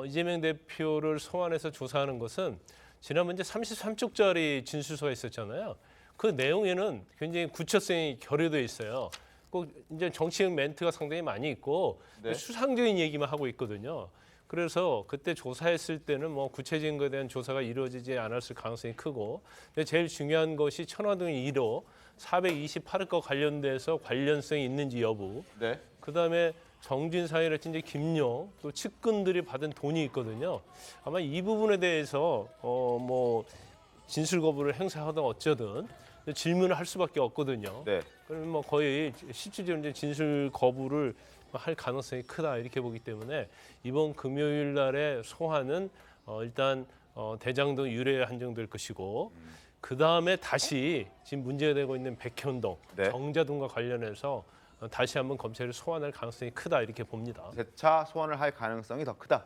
이재명 대표를 소환해서 조사하는 것은 지난번 이제 33쪽짜리 진술서가 있었잖아요. 그 내용에는 굉장히 구체성이 결여돼 있어요. 꼭 이제 정치적 멘트가 상당히 많이 있고 네. 수상적인 얘기만 하고 있거든요. 그래서 그때 조사했을 때는 뭐 구체적인 것에 대한 조사가 이루어지지 않았을 가능성이 크고 제일 중요한 것이 천화동 1호 428억과 관련돼서 관련성이 있는지 여부. 네. 그다음에 정진상이랄지 이제 김용 또 측근들이 받은 돈이 있거든요. 아마 이 부분에 대해서 뭐 진술 거부를 행사하든 어쩌든 질문을 할 수밖에 없거든요. 네. 그러면 뭐 거의 실질적으로 이제 진술 거부를 할 가능성이 크다 이렇게 보기 때문에 이번 금요일 날의 소환은 일단 대장동 유례에 한정될 것이고 그 다음에 다시 지금 문제가 되고 있는 백현동, 네. 정자동과 관련해서 다시 한번 검찰을 소환할 가능성이 크다 이렇게 봅니다. 재차 소환을 할 가능성이 더 크다.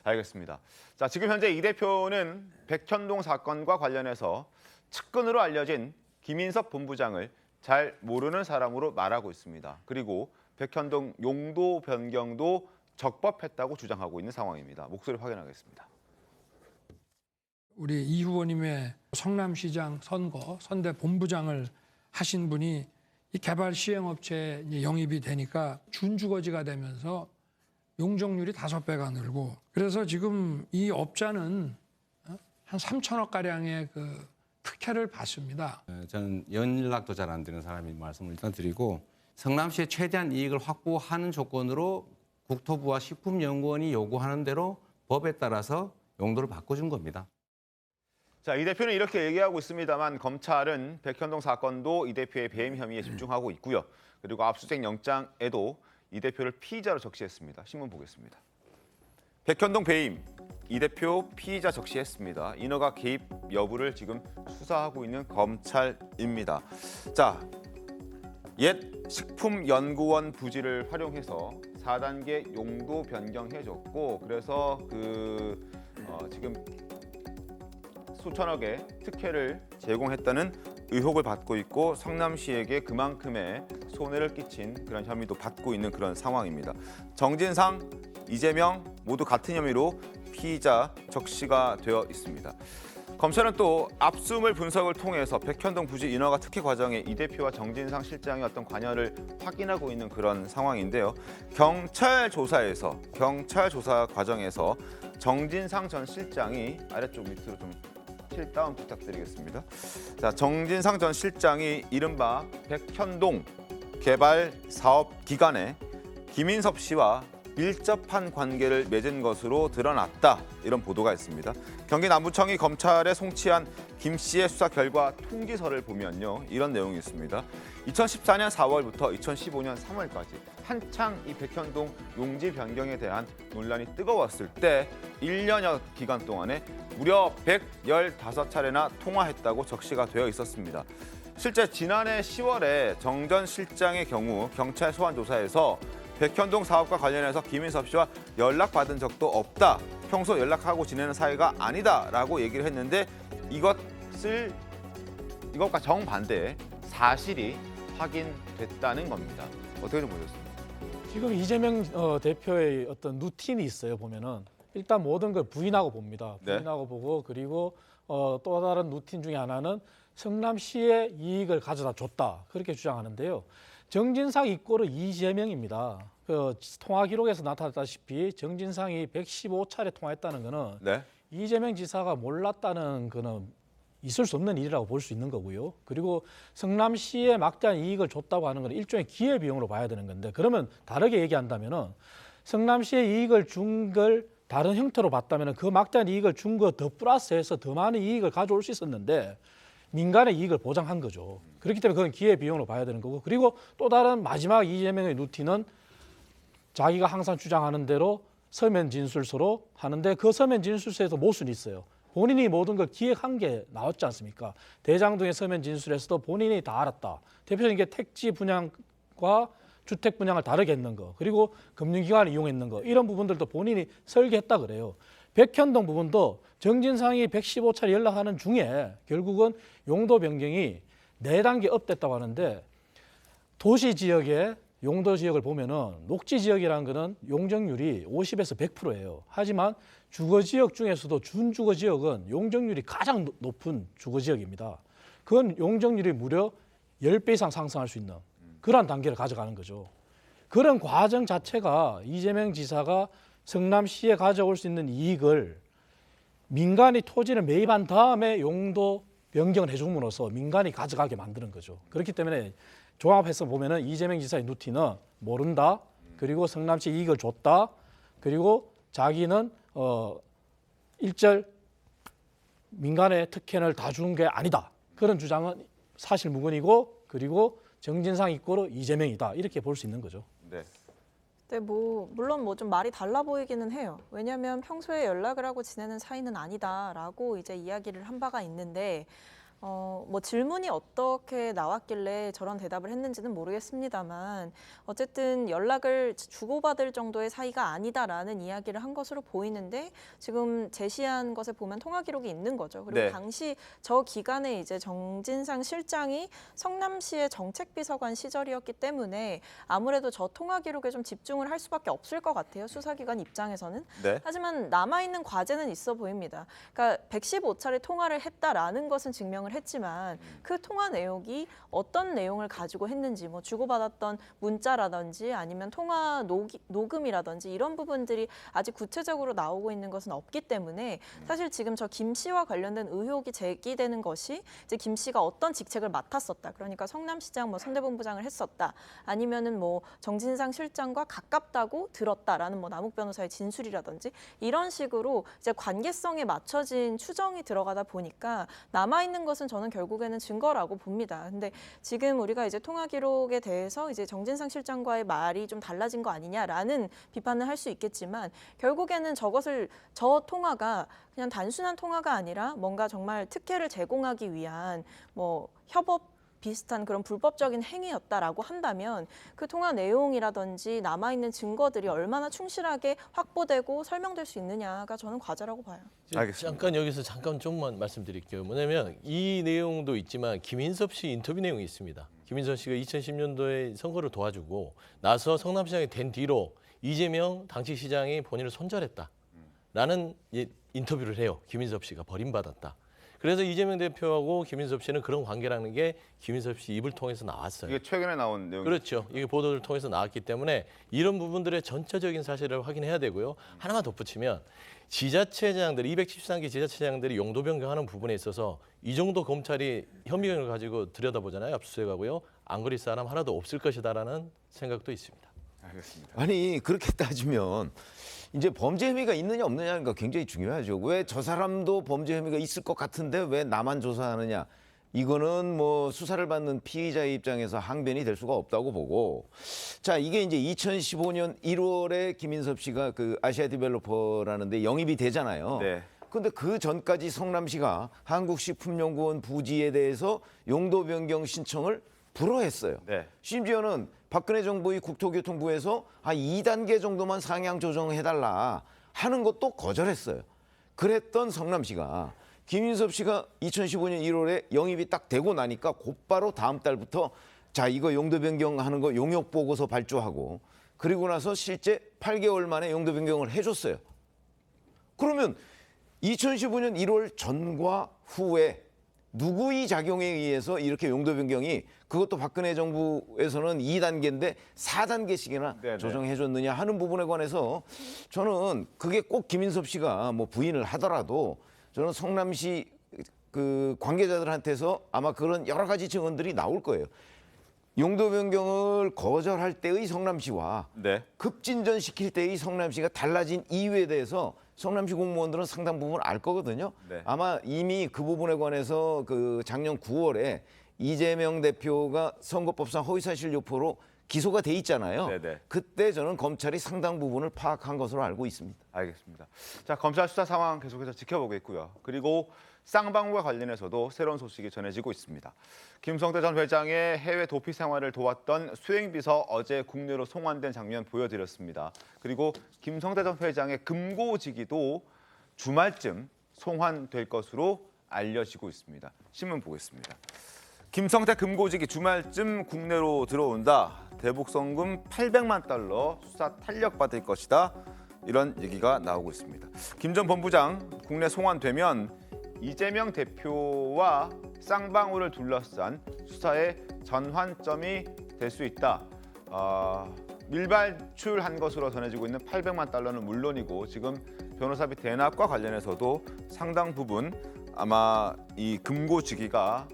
알겠습니다. 자, 지금 현재 이 대표는 백현동 사건과 관련해서 측근으로 알려진 김인섭 본부장을 잘 모르는 사람으로 말하고 있습니다. 그리고 백현동 용도 변경도 적법했다고 주장하고 있는 상황입니다. 목소리 확인하겠습니다. 우리 이 후보님의 성남시장 선거 선대 본부장을 하신 분이 이 개발 시행업체에 영입이 되니까 준주거지가 되면서 용적률이 5배가 늘고 그래서 지금 이 업자는 한 3천억 가량의 그 특혜를 받습니다. 저는 연락도 잘 안 되는 사람이 말씀을 일단 드리고 성남시에 최대한 이익을 확보하는 조건으로 국토부와 식품연구원이 요구하는 대로 법에 따라서 용도를 바꿔준 겁니다. 자, 이 대표는 이렇게 얘기하고 있습니다만 검찰은 백현동 사건도 이 대표의 배임 혐의에 집중하고 있고요. 그리고 압수수색 영장에도 이 대표를 피의자로 적시했습니다. 신문 보겠습니다. 백현동 배임, 이 대표 피의자 적시했습니다. 인허가 개입 여부를 지금 수사하고 있는 검찰입니다. 자, 옛 식품연구원 부지를 활용해서 4단계 용도 변경해줬고 그래서 지금 수천억의 특혜를 제공했다는 의혹을 받고 있고 성남시에게 그만큼의 손해를 끼친 그런 혐의도 받고 있는 그런 상황입니다. 정진상, 이재명 모두 같은 혐의로 피의자 적시가 되어 있습니다. 검찰은 또 압수물 분석을 통해서 백현동 부지 인허가 특혜 과정에 이 대표와 정진상 실장의 어떤 관여를 확인하고 있는 그런 상황인데요. 경찰 조사 과정에서 정진상 전 실장이 아래쪽 밑으로 좀 킬다운 부탁드리겠습니다. 자, 정진상 전 실장이 이른바 백현동 개발 사업 기간에 김인섭 씨와 밀접한 관계를 맺은 것으로 드러났다. 이런 보도가 있습니다. 경기 남부청이 검찰에 송치한 김 씨의 수사 결과 통지서를 보면요. 이런 내용이 있습니다. 2014년 4월부터 2015년 3월까지 한창 이 백현동 용지 변경에 대한 논란이 뜨거웠을 때 1년여 기간 동안에 무려 115차례나 통화했다고 적시가 되어 있었습니다. 실제 지난해 10월에 정 전 실장의 경우 경찰 소환 조사에서 백현동 사업과 관련해서 김인섭 씨와 연락받은 적도 없다. 평소 연락하고 지내는 사이가 아니다라고 얘기를 했는데 이것과 정반대의 사실이 확인됐다는 겁니다. 어떻게 좀 보셨습니까? 지금 이재명 대표의 어떤 루틴이 있어요. 보면은 일단 모든 걸 부인하고 봅니다. 네. 부인하고 보고 그리고 또 다른 루틴 중에 하나는 성남시의 이익을 가져다 줬다 그렇게 주장하는데요. 정진상 이꼬르 이재명입니다. 그 통화 기록에서 나타났다시피 정진상이 115차례 통화했다는 거는 네. 이재명 지사가 몰랐다는 거는 있을 수 없는 일이라고 볼 수 있는 거고요. 그리고 성남시에 막대한 이익을 줬다고 하는 건 일종의 기회비용으로 봐야 되는 건데 그러면 다르게 얘기한다면은 성남시에 이익을 준 걸 다른 형태로 봤다면 그 막대한 이익을 준 거 더 플러스해서 더 많은 이익을 가져올 수 있었는데 민간의 이익을 보장한 거죠. 그렇기 때문에 그건 기회비용으로 봐야 되는 거고 그리고 또 다른 마지막 이재명의 루틴은 자기가 항상 주장하는 대로 서면 진술서로 하는데 그 서면 진술서에서 모순이 있어요. 본인이 모든 걸 기획한 게 나왔지 않습니까? 대장동의 서면 진술에서도 본인이 다 알았다. 대표적인 게 택지 분양과 주택 분양을 다르게 했는 거, 그리고 금융기관을 이용했는 거 이런 부분들도 본인이 설계했다 그래요. 백현동 부분도 정진상이 115차례 연락하는 중에 결국은 용도 변경이 4단계 업됐다고 하는데 도시 지역의 용도 지역을 보면은 녹지 지역이라는 거는 용적률이 50에서 100%예요. 하지만 주거 지역 중에서도 준주거 지역은 용적률이 가장 높은 주거 지역입니다. 그건 용적률이 무려 10배 이상 상승할 수 있는 그러한 단계를 가져가는 거죠. 그런 과정 자체가 이재명 지사가 성남시에 가져올 수 있는 이익을 민간이 토지를 매입한 다음에 용도 변경을 해줌으로써 민간이 가져가게 만드는 거죠. 그렇기 때문에 종합해서 보면은 이재명 지사의 루틴은 모른다. 그리고 성남시 이익을 줬다. 그리고 자기는 일절 민간의 특혜를 다 준 게 아니다. 그런 주장은 사실 무근이고 그리고 정진상 이꼬르 이재명이다. 이렇게 볼 수 있는 거죠. 네. 네, 물론 좀 말이 달라 보이기는 해요. 왜냐하면 평소에 연락을 하고 지내는 사이는 아니다라고 이제 이야기를 한 바가 있는데 질문이 어떻게 나왔길래 저런 대답을 했는지는 모르겠습니다만 어쨌든 연락을 주고받을 정도의 사이가 아니다라는 이야기를 한 것으로 보이는데 지금 제시한 것에 보면 통화 기록이 있는 거죠. 그리고 네. 당시 저 기간에 이제 정진상 실장이 성남시의 정책비서관 시절이었기 때문에 아무래도 저 통화 기록에 좀 집중을 할 수밖에 없을 것 같아요. 수사기관 입장에서는. 네. 하지만 남아있는 과제는 있어 보입니다. 그러니까 115차례 통화를 했다라는 것은 증명을 했지만 그 통화 내용이 어떤 내용을 가지고 했는지 주고받았던 문자라든지 아니면 통화 녹음이라든지 이런 부분들이 아직 구체적으로 나오고 있는 것은 없기 때문에 사실 지금 저 김 씨와 관련된 의혹이 제기되는 것이 이제 김 씨가 어떤 직책을 맡았었다. 그러니까 성남시장 선대본부장을 했었다. 아니면은 정진상 실장과 가깝다고 들었다라는 남욱 변호사의 진술이라든지 이런 식으로 이제 관계성에 맞춰진 추정이 들어가다 보니까 남아있는 것은 저는 결국에는 증거라고 봅니다. 근데 지금 우리가 이제 통화 기록에 대해서 이제 정진상 실장과의 말이 좀 달라진 거 아니냐라는 비판을 할 수 있겠지만 결국에는 저 통화가 그냥 단순한 통화가 아니라 뭔가 정말 특혜를 제공하기 위한 협업 비슷한 그런 불법적인 행위였다라고 한다면 그 통화 내용이라든지 남아있는 증거들이 얼마나 충실하게 확보되고 설명될 수 있느냐가 저는 과제라고 봐요. 잠깐 여기서 좀만 말씀드릴게요. 뭐냐면 이 내용도 있지만 김인섭 씨 인터뷰 내용이 있습니다. 김인섭 씨가 2010년도에 선거를 도와주고 나서 성남시장이 된 뒤로 이재명 당시시장이 본인을 손절했다라는 인터뷰를 해요. 김인섭 씨가 버림받았다. 그래서 이재명 대표하고 김인섭 씨는 그런 관계라는 게 김인섭 씨 입을 통해서 나왔어요. 이게 최근에 나온 내용이죠. 그렇죠. 이게 보도를 통해서 나왔기 때문에 이런 부분들의 전체적인 사실을 확인해야 되고요. 하나만 덧붙이면 지자체장들, 273개 지자체장들이 용도 변경하는 부분에 있어서 이 정도 검찰이 혐의를 가지고 들여다보잖아요. 압수수색하고요. 안거리 사람 하나도 없을 것이다라는 생각도 있습니다. 알겠습니다. 아니 그렇게 따지면 이제 범죄 혐의가 있느냐 없느냐가 굉장히 중요하죠. 왜 저 사람도 범죄 혐의가 있을 것 같은데 왜 나만 조사하느냐. 이거는 수사를 받는 피의자의 입장에서 항변이 될 수가 없다고 보고. 자, 이게 이제 2015년 1월에 김인섭 씨가 그 아시아 디벨로퍼라는 데 영입이 되잖아요. 네. 근데 그 전까지 성남시가 한국식품연구원 부지에 대해서 용도 변경 신청을 불허했어요. 네. 심지어는 박근혜 정부의 국토교통부에서 2단계 정도만 상향 조정해달라 하는 것도 거절했어요. 그랬던 성남시가 김인섭 씨가 2015년 1월에 영입이 딱 되고 나니까 곧바로 다음 달부터 자 이거 용도 변경하는 거 용역 보고서 발주하고 그리고 나서 실제 8개월 만에 용도 변경을 해줬어요. 그러면 2015년 1월 전과 후에 누구의 작용에 의해서 이렇게 용도 변경이 그것도 박근혜 정부에서는 2단계인데 4단계씩이나 조정해줬느냐 하는 부분에 관해서 저는 그게 꼭 김인섭 씨가 뭐 부인을 하더라도 저는 성남시 그 관계자들한테서 아마 그런 여러 가지 증언들이 나올 거예요. 용도 변경을 거절할 때의 성남시와 급진전시킬 때의 성남시가 달라진 이유에 대해서 성남시 공무원들은 상당 부분 알 거거든요. 아마 이미 그 부분에 관해서 그 작년 9월에 이재명 대표가 선거법상 허위사실 유포로 기소가 돼 있잖아요. 그때 저는 검찰이 상당 부분을 파악한 것으로 알고 있습니다. 알겠습니다. 자, 검찰 수사 상황 계속해서 지켜보겠고요. 그리고 쌍방울과 관련해서도 새로운 소식이 전해지고 있습니다. 김성태 전 회장의 해외 도피 생활을 도왔던 수행비서 어제 국내로 송환된 장면 보여드렸습니다. 그리고 김성태 전 회장의 금고지기도 주말쯤 송환될 것으로 알려지고 있습니다. 신문 보겠습니다. 김성태 금고지기 주말쯤 국내로 들어온다. 대북송금 800만 달러 수사 탄력받을 것이다. 이런 얘기가 나오고 있습니다. 김 전 본부장 국내 송환되면 이재명 대표와 쌍방울을 둘러싼 수사의 전환점이 될 수 있다. 밀발출한 것으로 전해지고 있는 800만 달러는 물론이고 지금 변호사비 대납과 관련해서도 상당 부분 아마 이 금고지기가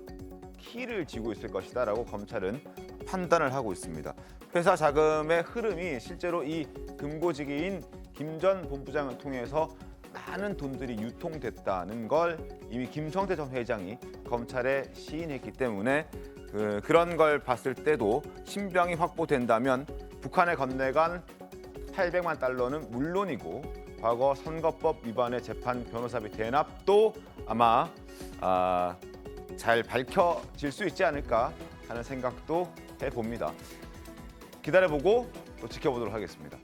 키를 쥐고 있을 것이다라고 검찰은 판단을 하고 있습니다. 회사 자금의 흐름이 실제로 이 금고지기인 김 전 본부장을 통해서 많은 돈들이 유통됐다는 걸 이미 김성태 전 회장이 검찰에 시인했기 때문에 그런 걸 봤을 때도 신병이 확보된다면 북한에 건네간 800만 달러는 물론이고 과거 선거법 위반의 재판 변호사비 대납도 아마 잘 밝혀질 수 있지 않을까 하는 생각도 해봅니다. 기다려보고 또 지켜보도록 하겠습니다.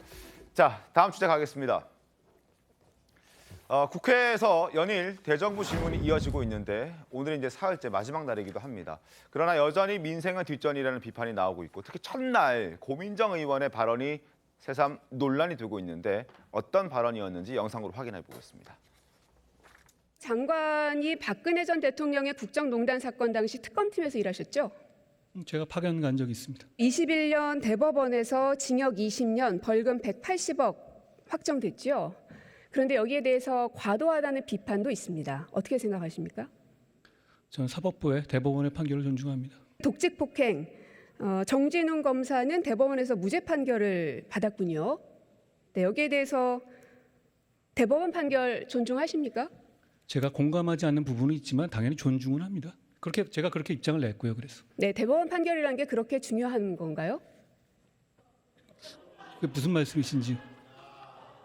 자, 다음 주제 가겠습니다. 국회에서 연일 대정부 질문이 이어지고 있는데 오늘이 이제 사흘째 마지막 날이기도 합니다. 그러나 여전히 민생은 뒷전이라는 비판이 나오고 있고 특히 첫날 고민정 의원의 발언이 새삼 논란이 되고 있는데 어떤 발언이었는지 영상으로 확인해 보겠습니다. 장관이 박근혜 전 대통령의 국정농단 사건 당시 특검팀에서 일하셨죠? 제가 파견 간 적이 있습니다. 21년 대법원에서 징역 20년, 벌금 180억 확정됐죠? 그런데 여기에 대해서 과도하다는 비판도 있습니다. 어떻게 생각하십니까? 저는 사법부의 대법원의 판결을 존중합니다. 독직 폭행, 정진웅 검사는 대법원에서 무죄 판결을 받았군요. 네, 여기에 대해서 대법원 판결 존중하십니까? 제가 공감하지 않는 부분은 있지만 당연히 존중은 합니다. 제가 그렇게 입장을 냈고요. 그래서. 네, 대법원 판결이라는 게 그렇게 중요한 건가요? 그게 무슨 말씀이신지.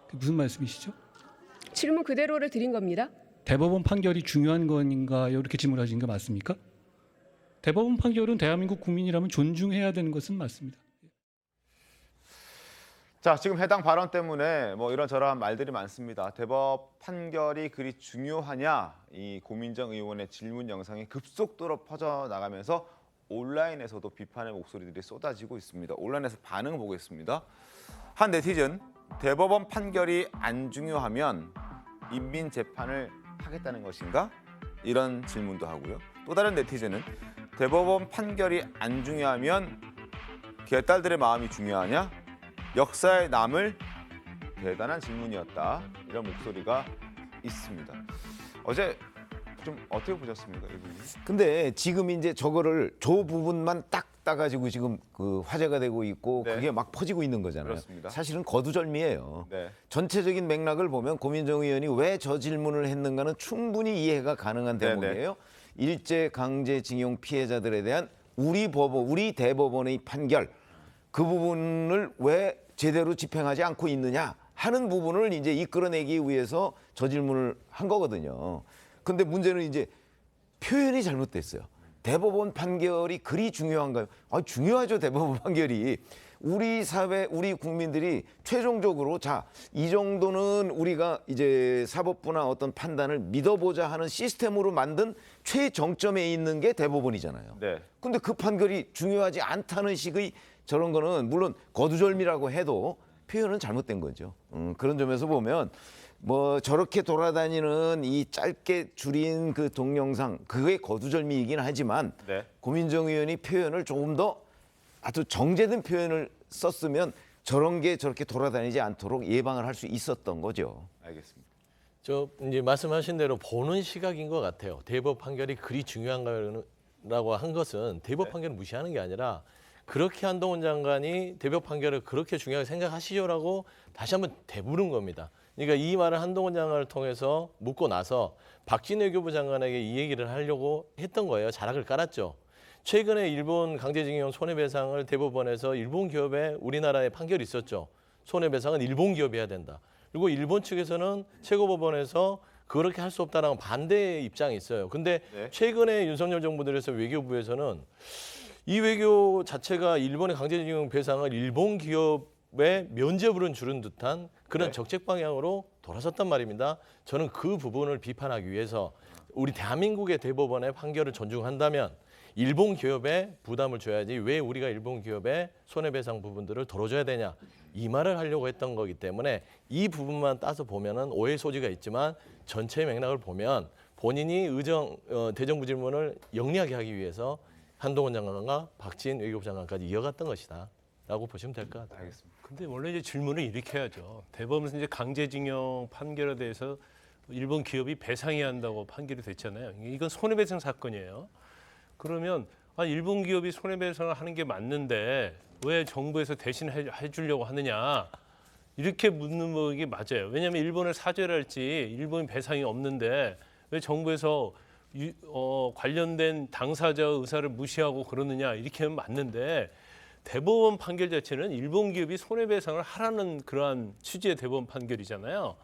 그게 무슨 말씀이시죠? 질문 그대로를 드린 겁니다. 대법원 판결이 중요한 건가요? 이렇게 질문하신 거 맞습니까? 대법원 판결은 대한민국 국민이라면 존중해야 되는 것은 맞습니다. 자, 지금 해당 발언 때문에 뭐 이런저런 말들이 많습니다. 대법 판결이 그리 중요하냐? 이 고민정 의원의 질문 영상이 급속도로 퍼져나가면서 온라인에서도 비판의 목소리들이 쏟아지고 있습니다. 온라인에서 반응 보겠습니다. 한 네티즌, 대법원 판결이 안 중요하면 인민재판을 하겠다는 것인가? 이런 질문도 하고요. 또 다른 네티즌은 대법원 판결이 안 중요하면 개딸들의 마음이 중요하냐? 역사에 남을 대단한 질문이었다. 이런 목소리가 있습니다. 어제 좀 어떻게 보셨습니까, 이분이? 근데 지금 이제 저거를 저 부분만 딱 따가지고 지금 그 화제가 되고 있고 그게 막 퍼지고 있는 거잖아요. 그렇습니다. 사실은 거두절미예요. 전체적인 맥락을 보면 고민정 의원이 왜 저 질문을 했는가는 충분히 이해가 가능한 대목이에요. 일제강제징용 피해자들에 대한 우리 대법원의 판결 그 부분을 왜 제대로 집행하지 않고 있느냐 하는 부분을 이제 이끌어내기 위해서 저 질문을 한 거거든요. 근데 문제는 이제 표현이 잘못됐어요. 대법원 판결이 그리 중요한가요? 중요하죠. 대법원 판결이. 우리 사회, 우리 국민들이 최종적으로 이 정도는 우리가 이제 사법부나 어떤 판단을 믿어보자 하는 시스템으로 만든 최정점에 있는 게 대법원이잖아요. 근데 그 판결이 중요하지 않다는 식의 저런 거는 물론 거두절미라고 해도 표현은 잘못된 거죠. 그런 점에서 보면 뭐 저렇게 돌아다니는 이 짧게 줄인 그 동영상 그게 거두절미이긴 하지만 네. 고민정 의원이 표현을 조금 더 아주 정제된 표현을 썼으면 저런 게 저렇게 돌아다니지 않도록 예방을 할 수 있었던 거죠. 알겠습니다. 저 이제 말씀하신 대로 보는 시각인 것 같아요. 대법 판결이 그리 중요한가라고 한 것은 대법 판결을 무시하는 게 아니라 그렇게 한동훈 장관이 대법 판결을 그렇게 중요하게 생각하시죠라고 다시 한번 되물은 겁니다. 그러니까 이 말을 한동훈 장관을 통해서 묻고 나서 박진 외교부 장관에게 이 얘기를 하려고 했던 거예요. 자락을 깔았죠. 최근에 일본 강제징용 손해배상을 대법원에서 일본 기업에 우리나라에 판결이 있었죠. 손해배상은 일본 기업이 해야 된다. 그리고 일본 측에서는 최고법원에서 그렇게 할 수 없다라는 반대의 입장이 있어요. 근데 최근에 윤석열 정부 들에서 외교부에서는 이 외교 자체가 일본의 강제징용 배상을 일본 기업의 면죄부를 주는 듯한 그런 정책 방향으로 돌아섰단 말입니다. 저는 그 부분을 비판하기 위해서 우리 대한민국의 대법원의 판결을 존중한다면 일본 기업에 부담을 줘야지 왜 우리가 일본 기업의 손해배상 부분들을 덜어줘야 되냐 이 말을 하려고 했던 거기 때문에 이 부분만 따서 보면은 오해 소지가 있지만 전체 맥락을 보면 본인이 대정부 질문을 영리하게 하기 위해서 한동훈 장관과 박진 외교부 장관까지 이어갔던 것이다라고 보시면 될 것 같아요. 알겠습니다. 근데 원래 이제 질문을 이렇게 해야죠. 대법원에서 이제 강제징용 판결에 대해서 일본 기업이 배상해야 한다고 판결이 됐잖아요. 이건 손해배상 사건이에요. 그러면 일본 기업이 손해배상을 하는 게 맞는데 왜 정부에서 대신 해주려고 하느냐 이렇게 묻는 게 맞아요. 왜냐하면 일본을 사죄할지 일본 배상이 없는데 왜 정부에서 관련된 당사자의 의사를 무시하고 그러느냐 이렇게 하면 맞는데 대법원 판결 자체는 일본 기업이 손해배상을 하라는 그러한 취지의 대법원 판결이잖아요.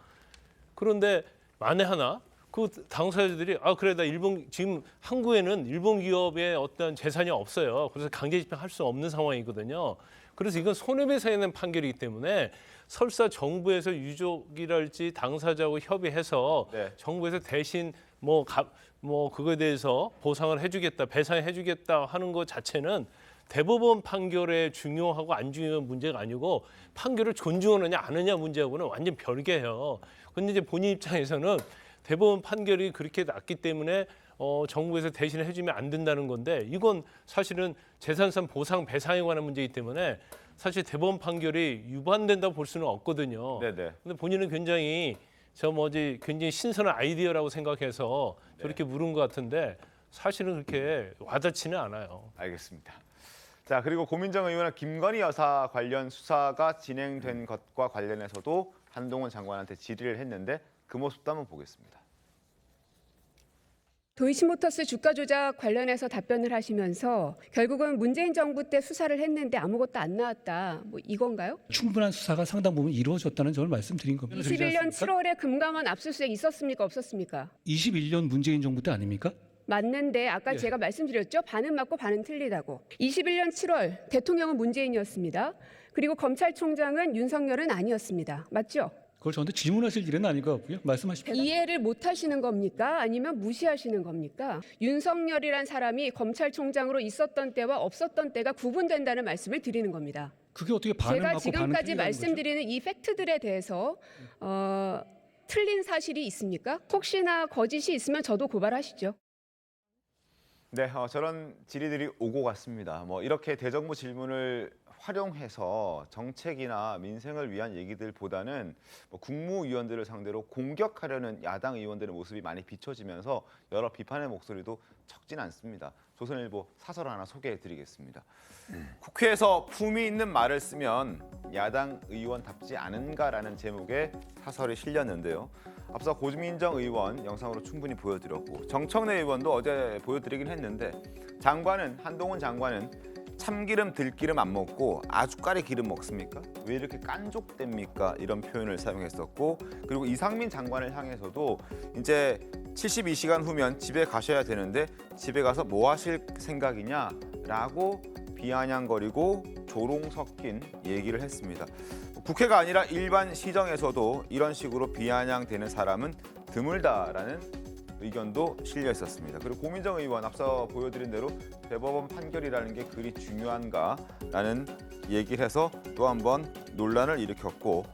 그런데 만에 하나 그 당사자들이 그래 나 지금 한국에는 일본 기업의 어떤 재산이 없어요. 그래서 강제 집행할 수 없는 상황이거든요. 그래서 이건 손해배상에 대한 판결이기 때문에 설사 유족이랄지 당사자하고 협의해서 정부에서 대신 그거에 대해서 보상을 해주겠다, 배상해주겠다 하는 것 자체는 대법원 판결에 중요하고 안 중요한 문제가 아니고 판결을 존중하느냐 안 하느냐 문제하고는 완전 별개예요. 근데 이제 본인 입장에서는 대법원 판결이 그렇게 났기 때문에 정부에서 대신 해주면 안 된다는 건데 이건 사실은 재산상 보상 배상에 관한 문제이기 때문에 사실 대법원 판결이 위반된다고 볼 수는 없거든요. 근데 본인은 굉장히 굉장히 신선한 아이디어라고 생각해서 저렇게 물은 것 같은데 사실은 그렇게 와닿지는 않아요. 알겠습니다. 자, 그리고 고민정 의원은 김건희 여사 관련 수사가 진행된 것과 관련해서도 한동훈 장관한테 질의를 했는데 그 모습도 한번 보겠습니다. 도이치모터스 주가 조작 관련해서 답변을 하시면서 결국은 문재인 정부 때 수사를 했는데 아무것도 안 나왔다. 이건가요? 충분한 수사가 상당 부분 이루어졌다는 점을 말씀드린 겁니다. 21년 7월에 금감원 압수수색 있었습니까? 없었습니까? 21년 문재인 정부 때 아닙니까? 맞는데 아까 제가 말씀드렸죠. 반은 맞고 반은 틀리다고. 21년 7월 대통령은 문재인이었습니다. 그리고 검찰총장은 윤석열은 아니었습니다. 맞죠? 그걸 저한테 질문하실 일은 아닌 것 같고요. 말씀하십시오. 이해를 못 하시는 겁니까? 아니면 무시하시는 겁니까? 윤석열이란 사람이 검찰총장으로 있었던 때와 없었던 때가 구분된다는 말씀을 드리는 겁니다. 그게 어떻게 반은 제가 맞고 반은 지금까지 틀리다는 말씀드리는 이 팩트들에 대해서 틀린 사실이 있습니까? 혹시나 거짓이 있으면 저도 고발하시죠. 네, 저런 질의들이 오고 갔습니다. 이렇게 대정부 질문을 활용해서 정책이나 민생을 위한 얘기들보다는 국무위원들을 상대로 공격하려는 야당 의원들의 모습이 많이 비춰지면서 여러 비판의 목소리도 적진 않습니다. 조선일보 사설 하나 소개해드리겠습니다. 국회에서 품위 있는 말을 쓰면 야당 의원답지 않은가라는 제목의 사설이 실렸는데요. 앞서 고민정 의원 영상으로 충분히 보여드렸고 정청래 의원도 어제 보여드리긴 했는데 한동훈 장관은 참기름 들기름 안 먹고 아주까리 기름 먹습니까? 왜 이렇게 깐족됩니까? 이런 표현을 사용했었고 그리고 이상민 장관을 향해서도 이제 72시간 후면 집에 가셔야 되는데 집에 가서 뭐 하실 생각이냐라고 비아냥거리고 조롱 섞인 얘기를 했습니다. 국회가 아니라 일반 시정에서도 이런 식으로 비아냥되는 사람은 드물다라는 의견도 실려 있었습니다. 그리고 고민정 의원 앞서 보여드린 대로 대법원 판결이라는 게 그리 중요한가라는 얘기를 해서 또 한 번 논란을 일으켰고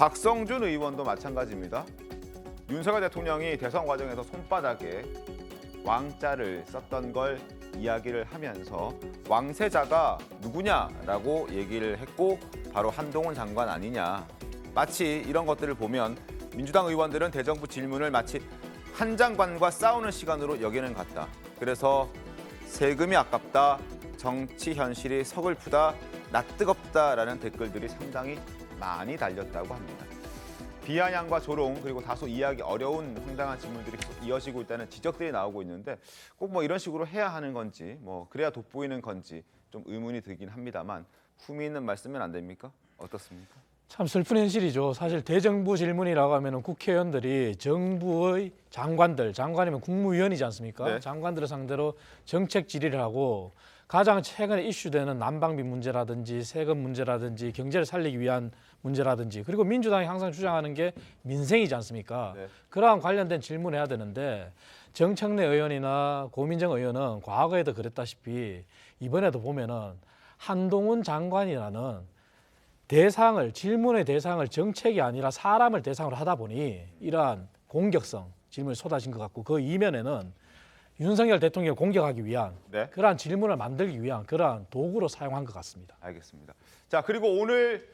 박성준 의원도 마찬가지입니다. 윤석열 대통령이 대선 과정에서 손바닥에 왕자를 썼던 걸 이야기를 하면서 왕세자가 누구냐라고 얘기를 했고 바로 한동훈 장관 아니냐. 마치 이런 것들을 보면 민주당 의원들은 대정부 질문을 마치 한 장관과 싸우는 시간으로 여기는 같다. 그래서 세금이 아깝다, 정치 현실이 서글프다, 낯뜨겁다라는 댓글들이 상당히 많이 달렸다고 합니다. 비아냥과 조롱 그리고 다소 이해하기 어려운 황당한 질문들이 계속 이어지고 있다는 지적들이 나오고 있는데 꼭 뭐 이런 식으로 해야 하는 건지 뭐 그래야 돋보이는 건지 좀 의문이 들긴 합니다만 품위 있는 말씀은 안 됩니까? 어떻습니까? 참 슬픈 현실이죠. 사실 대정부 질문이라고 하면 국회의원들이 정부의 장관이면 국무위원이지 않습니까? 네. 장관들을 상대로 정책 질의를 하고 가장 최근에 이슈되는 난방비 문제라든지 세금 문제라든지 경제를 살리기 위한 문제라든지 그리고 민주당이 항상 주장하는 게 민생이지 않습니까? 네. 그러한 관련된 질문을 해야 되는데 정청래 의원이나 고민정 의원은 과거에도 그랬다시피 이번에도 보면은 한동훈 장관이라는 질문의 대상을 정책이 아니라 사람을 대상으로 하다 보니 이러한 공격성 질문을 쏟아진 것 같고 그 이면에는 윤석열 대통령을 공격하기 위한 그러한 질문을 만들기 위한 그러한 도구로 사용한 것 같습니다. 알겠습니다. 자, 그리고 오늘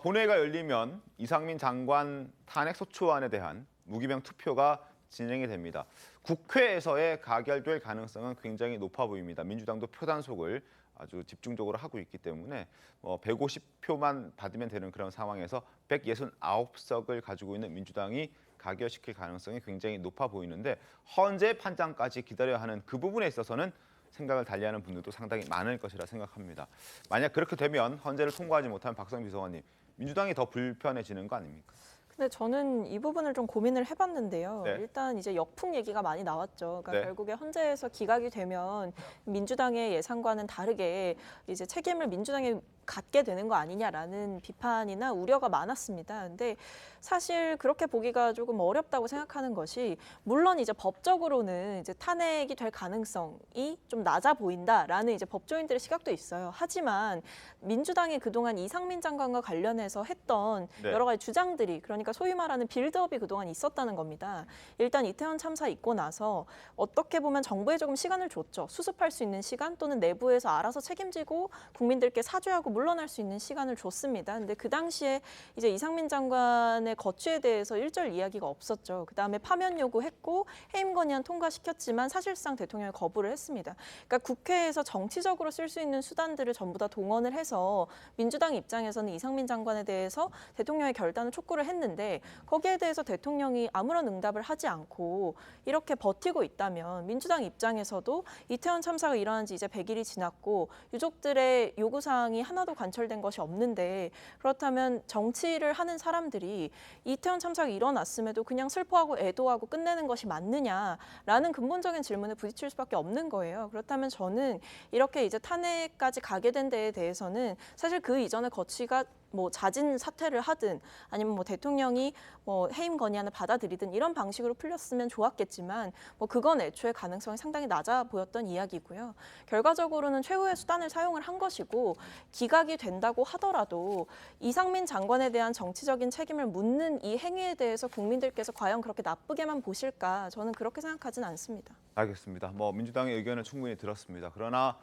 본회의가 열리면 이상민 장관 탄핵소추안에 대한 무기명 투표가 진행이 됩니다. 국회에서의 가결될 가능성은 굉장히 높아 보입니다. 민주당도 표단속을 아주 집중적으로 하고 있기 때문에 150표만 받으면 되는 그런 상황에서 169석을 가지고 있는 민주당이 가결시킬 가능성이 굉장히 높아 보이는데 헌재 판단까지 기다려야 하는 그 부분에 있어서는 생각을 달리하는 분들도 상당히 많을 것이라 생각합니다. 만약 그렇게 되면 헌재를 통과하지 못하면 박성민 비서관님, 민주당이 더 불편해지는 거 아닙니까? 근데 저는 이 부분을 좀 고민을 해봤는데요. 네. 일단 이제 역풍 얘기가 많이 나왔죠. 그러니까 네. 결국에 헌재에서 기각이 되면 민주당의 예상과는 다르게 이제 책임을 민주당이 갖게 되는 거 아니냐라는 비판이나 우려가 많았습니다. 근데 사실 그렇게 보기가 조금 어렵다고 생각하는 것이 물론 이제 법적으로는 이제 탄핵이 될 가능성이 좀 낮아 보인다라는 이제 법조인들의 시각도 있어요. 하지만 민주당이 그동안 이상민 장관과 관련해서 했던 네. 여러 가지 주장들이 그러니까 소위 말하는 빌드업이 그동안 있었다는 겁니다. 일단 이태원 참사 있고 나서 어떻게 보면 정부에 조금 시간을 줬죠. 수습할 수 있는 시간 또는 내부에서 알아서 책임지고 국민들께 사죄하고 물러날 수 있는 시간을 줬습니다. 근데 그 당시에 이제 이상민 장관의 거취에 대해서 일절 이야기가 없었죠. 그다음에 파면 요구했고 해임 건의안 통과시켰지만 사실상 대통령이 거부를 했습니다. 그러니까 국회에서 정치적으로 쓸 수 있는 수단들을 전부 다 동원을 해서 민주당 입장에서는 이상민 장관에 대해서 대통령의 결단을 촉구를 했는데 거기에 대해서 대통령이 아무런 응답을 하지 않고 이렇게 버티고 있다면 민주당 입장에서도 이태원 참사가 일어난 지 이제 100일이 지났고 유족들의 요구사항이 하나도 관철된 것이 없는데 그렇다면 정치를 하는 사람들이 이태원 참사가 일어났음에도 그냥 슬퍼하고 애도하고 끝내는 것이 맞느냐라는 근본적인 질문에 부딪힐 수밖에 없는 거예요. 그렇다면 저는 이렇게 이제 탄핵까지 가게 된 데에 대해서는 사실 그 이전의 거취가 뭐 자진 사퇴를 하든 아니면 뭐 대통령이 뭐 해임 건의안을 받아들이든 이런 방식으로 풀렸으면 좋았겠지만 뭐 그건 애초에 가능성이 상당히 낮아 보였던 이야기고요. 결과적으로는 최후의 수단을 사용을 한 것이고 기각이 된다고 하더라도 이상민 장관에 대한 정치적인 책임을 묻는 이 행위에 대해서 국민들께서 과연 그렇게 나쁘게만 보실까? 저는 그렇게 생각하진 않습니다. 알겠습니다. 민주당의 의견을 충분히 들었습니다. 그러나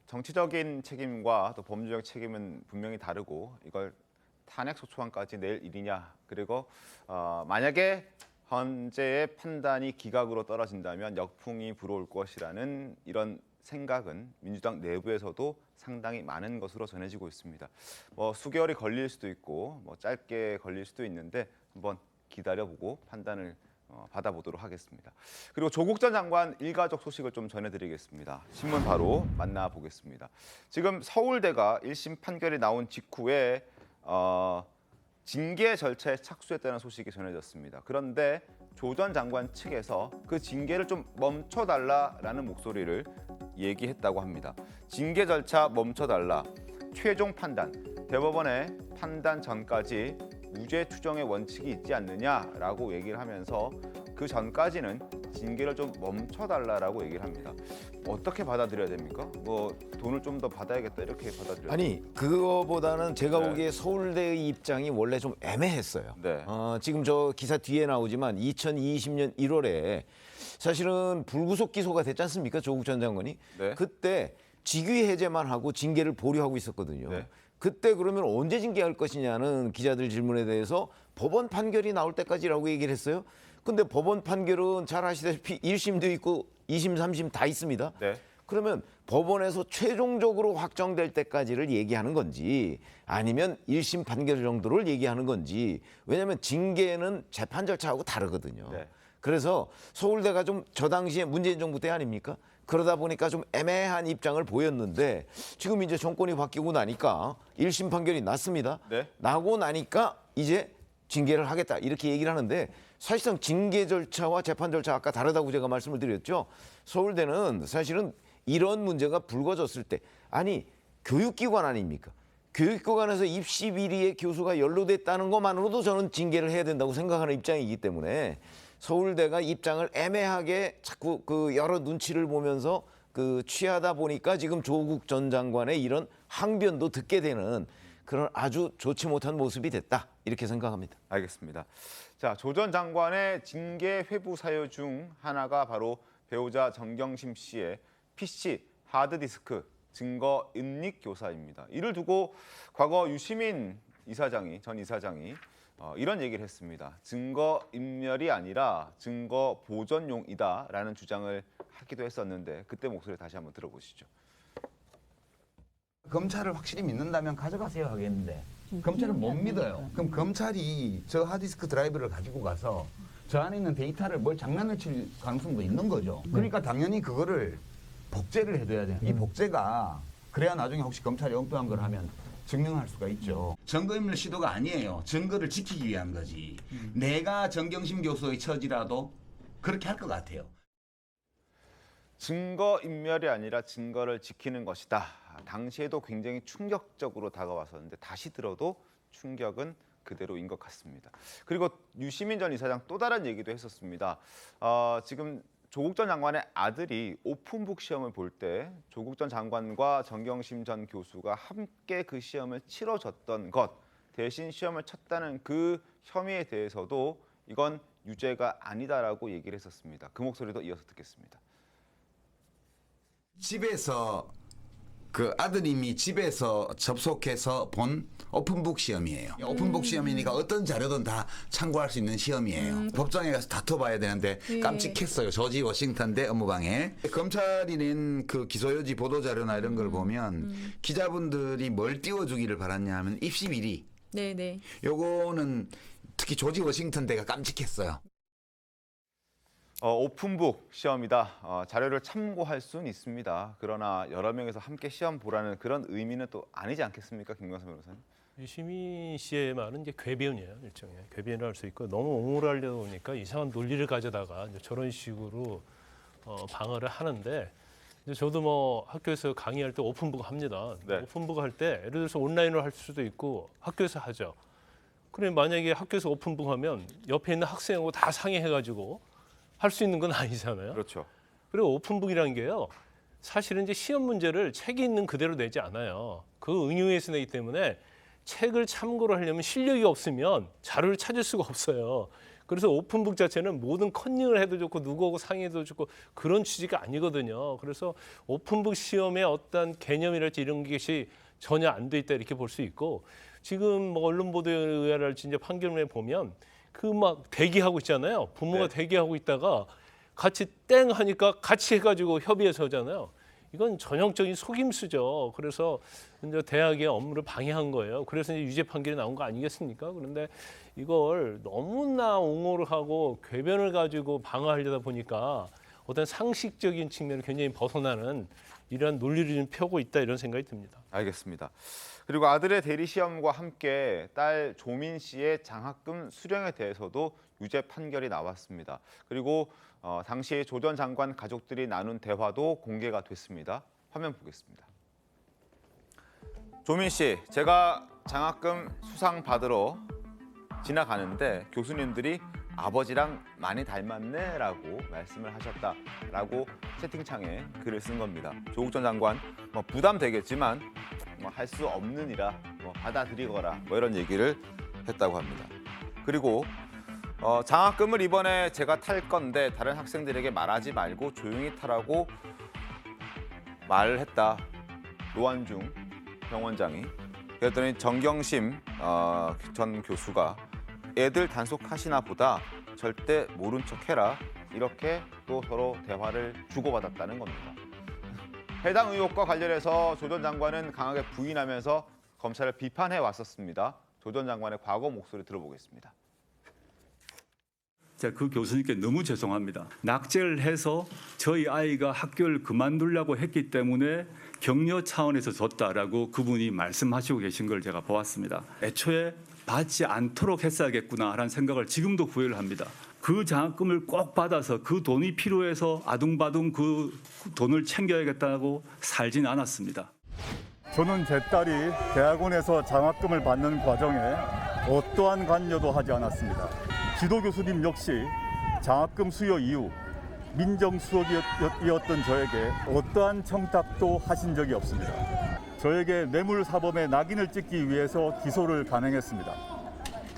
정치적인 책임과 또 법률적 책임은 분명히 다르고 이걸 탄핵소추안까지 낼 일이냐 그리고 만약에 헌재의 판단이 기각으로 떨어진다면 역풍이 불어올 것이라는 이런 생각은 민주당 내부에서도 상당히 많은 것으로 전해지고 있습니다. 수개월이 걸릴 수도 있고 짧게 걸릴 수도 있는데 한번 기다려보고 판단을 받아보도록 하겠습니다. 그리고 조국 전 장관 일가족 소식을 좀 전해드리겠습니다. 신문 바로 만나보겠습니다. 지금 서울대가 1심 판결이 나온 직후에 징계 절차에 착수했다는 소식이 전해졌습니다. 그런데 조 전 장관 측에서 그 징계를 좀 멈춰달라라는 목소리를 얘기했다고 합니다. 징계 절차 멈춰달라. 최종 판단. 대법원의 판단 전까지 무죄 추정의 원칙이 있지 않느냐라고 얘기를 하면서 그 전까지는 징계를 좀 멈춰달라라고 얘기를 합니다. 어떻게 받아들여야 됩니까? 뭐 돈을 좀 더 받아야겠다 이렇게 받아들여야 아니 그거보다는 제가 보기에 서울대의 입장이 원래 좀 애매했어요. 네. 지금 저 기사 뒤에 나오지만 2020년 1월에 사실은 불구속 기소가 됐지 않습니까? 조국 전 장관이. 네. 그때 직위 해제만 하고 징계를 보류하고 있었거든요. 네. 그때 그러면 언제 징계할 것이냐는 기자들 질문에 대해서 법원 판결이 나올 때까지라고 얘기를 했어요. 근데 법원 판결은 잘 아시다시피 1심도 있고 2심, 3심 다 있습니다. 네. 그러면 법원에서 최종적으로 확정될 때까지를 얘기하는 건지 아니면 1심 판결 정도를 얘기하는 건지 왜냐하면 징계는 재판 절차하고 다르거든요. 네. 그래서 서울대가 좀 저 당시에 문재인 정부 때 아닙니까? 그러다 보니까 좀 애매한 입장을 보였는데 지금 이제 정권이 바뀌고 나니까 1심 판결이 났습니다. 네. 나고 나니까 이제 징계를 하겠다 이렇게 얘기를 하는데 사실상 징계 절차와 재판 절차 아까 다르다고 제가 말씀을 드렸죠. 서울대는 사실은 이런 문제가 불거졌을 때 아니 교육기관 아닙니까? 교육기관에서 입시 비리의 교수가 연루됐다는 것만으로도 저는 징계를 해야 된다고 생각하는 입장이기 때문에 서울대가 입장을 애매하게 자꾸 그 여러 눈치를 보면서 그 취하다 보니까 지금 조국 전 장관의 이런 항변도 듣게 되는 그런 아주 좋지 못한 모습이 됐다 이렇게 생각합니다. 알겠습니다. 자, 조 전 장관의 징계 회부 사유 중 하나가 바로 배우자 정경심 씨의 PC 하드디스크 증거 인닉 교사입니다. 이를 두고 과거 유시민 전 이사장이 이런 얘기를 했습니다. 증거 인멸이 아니라 증거 보존용이다라는 주장을 하기도 했었는데 그때 목소리 다시 한번 들어보시죠. 검찰을 확실히 믿는다면 가져가세요 하겠는데 검찰은 못 믿어요. 그럼 검찰이 저 하드디스크 드라이브를 가지고 가서 저 안에 있는 데이터를 뭘 장난을 칠 가능성도 있는 거죠. 그러니까 당연히 그거를 복제를 해둬야 돼요. 이 복제가 그래야 나중에 혹시 검찰이 엉뚱한 걸 하면 증명할 수가 있죠. 증거인멸 시도가 아니에요. 증거를 지키기 위한 거지. 내가 정경심 교수의 처지라도 그렇게 할 것 같아요. 증거인멸이 아니라 증거를 지키는 것이다. 당시에도 굉장히 충격적으로 다가왔었는데 다시 들어도 충격은 그대로인 것 같습니다. 그리고 유시민 전 이사장 또 다른 얘기도 했었습니다. 지금 조국 전 장관의 아들이 오픈북 시험을 볼 때 조국 전 장관과 정경심 전 교수가 함께 그 시험을 치러줬던 것, 대신 시험을 쳤다는 그 혐의에 대해서도 이건 유죄가 아니다라고 얘기를 했었습니다. 그 목소리도 이어서 듣겠습니다. 집에서 그 아드님이 집에서 접속해서 본 오픈북 시험이에요. 오픈북 시험이니까 어떤 자료든 다 참고할 수 있는 시험이에요. 법정에 가서 다퉈봐야 되는데 깜찍했어요. 조지 워싱턴 대 업무방해. 검찰이 낸 그 기소요지 보도자료나 이런 걸 보면 기자분들이 뭘 띄워주기를 바랐냐 하면 입시 비리. 네네. 요거는 특히 조지 워싱턴 대가 깜찍했어요. 오픈북 시험이다. 자료를 참고할 수는 있습니다. 그러나 여러 명에서 함께 시험 보라는 그런 의미는 또 아니지 않겠습니까, 김광선 변호사님? 유시민 씨의 말은 이제 궤변이에요, 일종의 궤변을 할 수 있고 너무 옹호를 하려다 보니까 이상한 논리를 가져다가 이제 저런 식으로 방어를 하는데 이제 저도 뭐 학교에서 강의할 때 오픈북 합니다. 네. 오픈북 할 때 예를 들어서 온라인으로 할 수도 있고 학교에서 하죠. 그래 만약에 학교에서 오픈북 하면 옆에 있는 학생하고 다 상의해가지고 할 수 있는 건 아니잖아요. 그렇죠. 그리고 오픈북이라는 게요. 사실은 이제 시험 문제를 책이 있는 그대로 내지 않아요. 그 응용해서 내기 때문에 책을 참고를 하려면 실력이 없으면 자료를 찾을 수가 없어요. 그래서 오픈북 자체는 모든 컨닝을 해도 좋고 누구하고 상의해도 좋고 그런 취지가 아니거든요. 그래서 오픈북 시험의 어떤 개념이랄지 이런 것이 전혀 안 돼 있다 이렇게 볼 수 있고 지금 뭐 언론 보도에 의하랄지 이제 판결문에 보면 그 막 대기하고 있잖아요. 부모가 대기하고 있다가 같이 땡 하니까 같이 해가지고 협의해서 하잖아요. 이건 전형적인 속임수죠. 그래서 이제 대학의 업무를 방해한 거예요. 그래서 이제 유죄 판결이 나온 거 아니겠습니까? 그런데 이걸 너무나 옹호를 하고 궤변을 가지고 방어하려다 보니까 어떤 상식적인 측면을 굉장히 벗어나는 이러한 논리를 좀 펴고 있다 이런 생각이 듭니다. 알겠습니다. 그리고 아들의 대리 시험과 함께 딸 조민 씨의 장학금 수령에 대해서도 유죄 판결이 나왔습니다. 그리고 당시에 조 전 장관 가족들이 나눈 대화도 공개가 됐습니다. 화면 보겠습니다. 조민 씨, 제가 장학금 수상 받으러 지나가는데 교수님들이 아버지랑 많이 닮았네라고 말씀을 하셨다라고 채팅창에 글을 쓴 겁니다. 조국 전 장관 부담되겠지만 할 수 없는 이라 받아들이거라 이런 얘기를 했다고 합니다. 그리고 장학금을 이번에 제가 탈 건데 다른 학생들에게 말하지 말고 조용히 타라고 말을 했다. 노환중 병원장이. 그랬더니 정경심 전 교수가 애들 단속하시나 보다 절대 모른 척해라. 이렇게 또 서로 대화를 주고받았다는 겁니다. 해당 의혹과 관련해서 조 전 장관은 강하게 부인하면서 검찰을 비판해 왔었습니다. 조 전 장관의 과거 목소리 들어보겠습니다. 제가 그 교수님께 너무 죄송합니다. 낙제를 해서 저희 아이가 학교를 그만두려고 했기 때문에 격려 차원에서 줬다라고 그분이 말씀하시고 계신 걸 제가 보았습니다. 애초에 받지 않도록 했어야겠구나라는 생각을 지금도 후회를 합니다. 그 장학금을 꼭 받아서 그 돈이 필요해서 아둥바둥 그 돈을 챙겨야겠다고 살진 않았습니다. 저는 제 딸이 대학원에서 장학금을 받는 과정에 어떠한 관여도 하지 않았습니다. 지도 교수님 역시 장학금 수여 이후 민정수석이었던 저에게 어떠한 청탁도 하신 적이 없습니다. 저에게 뇌물사범의 낙인을 찍기 위해서 기소를 간행했습니다.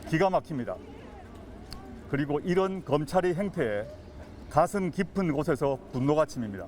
기가 막힙니다. 그리고 이런 검찰의 행태에 가슴 깊은 곳에서 분노가 치밉니다.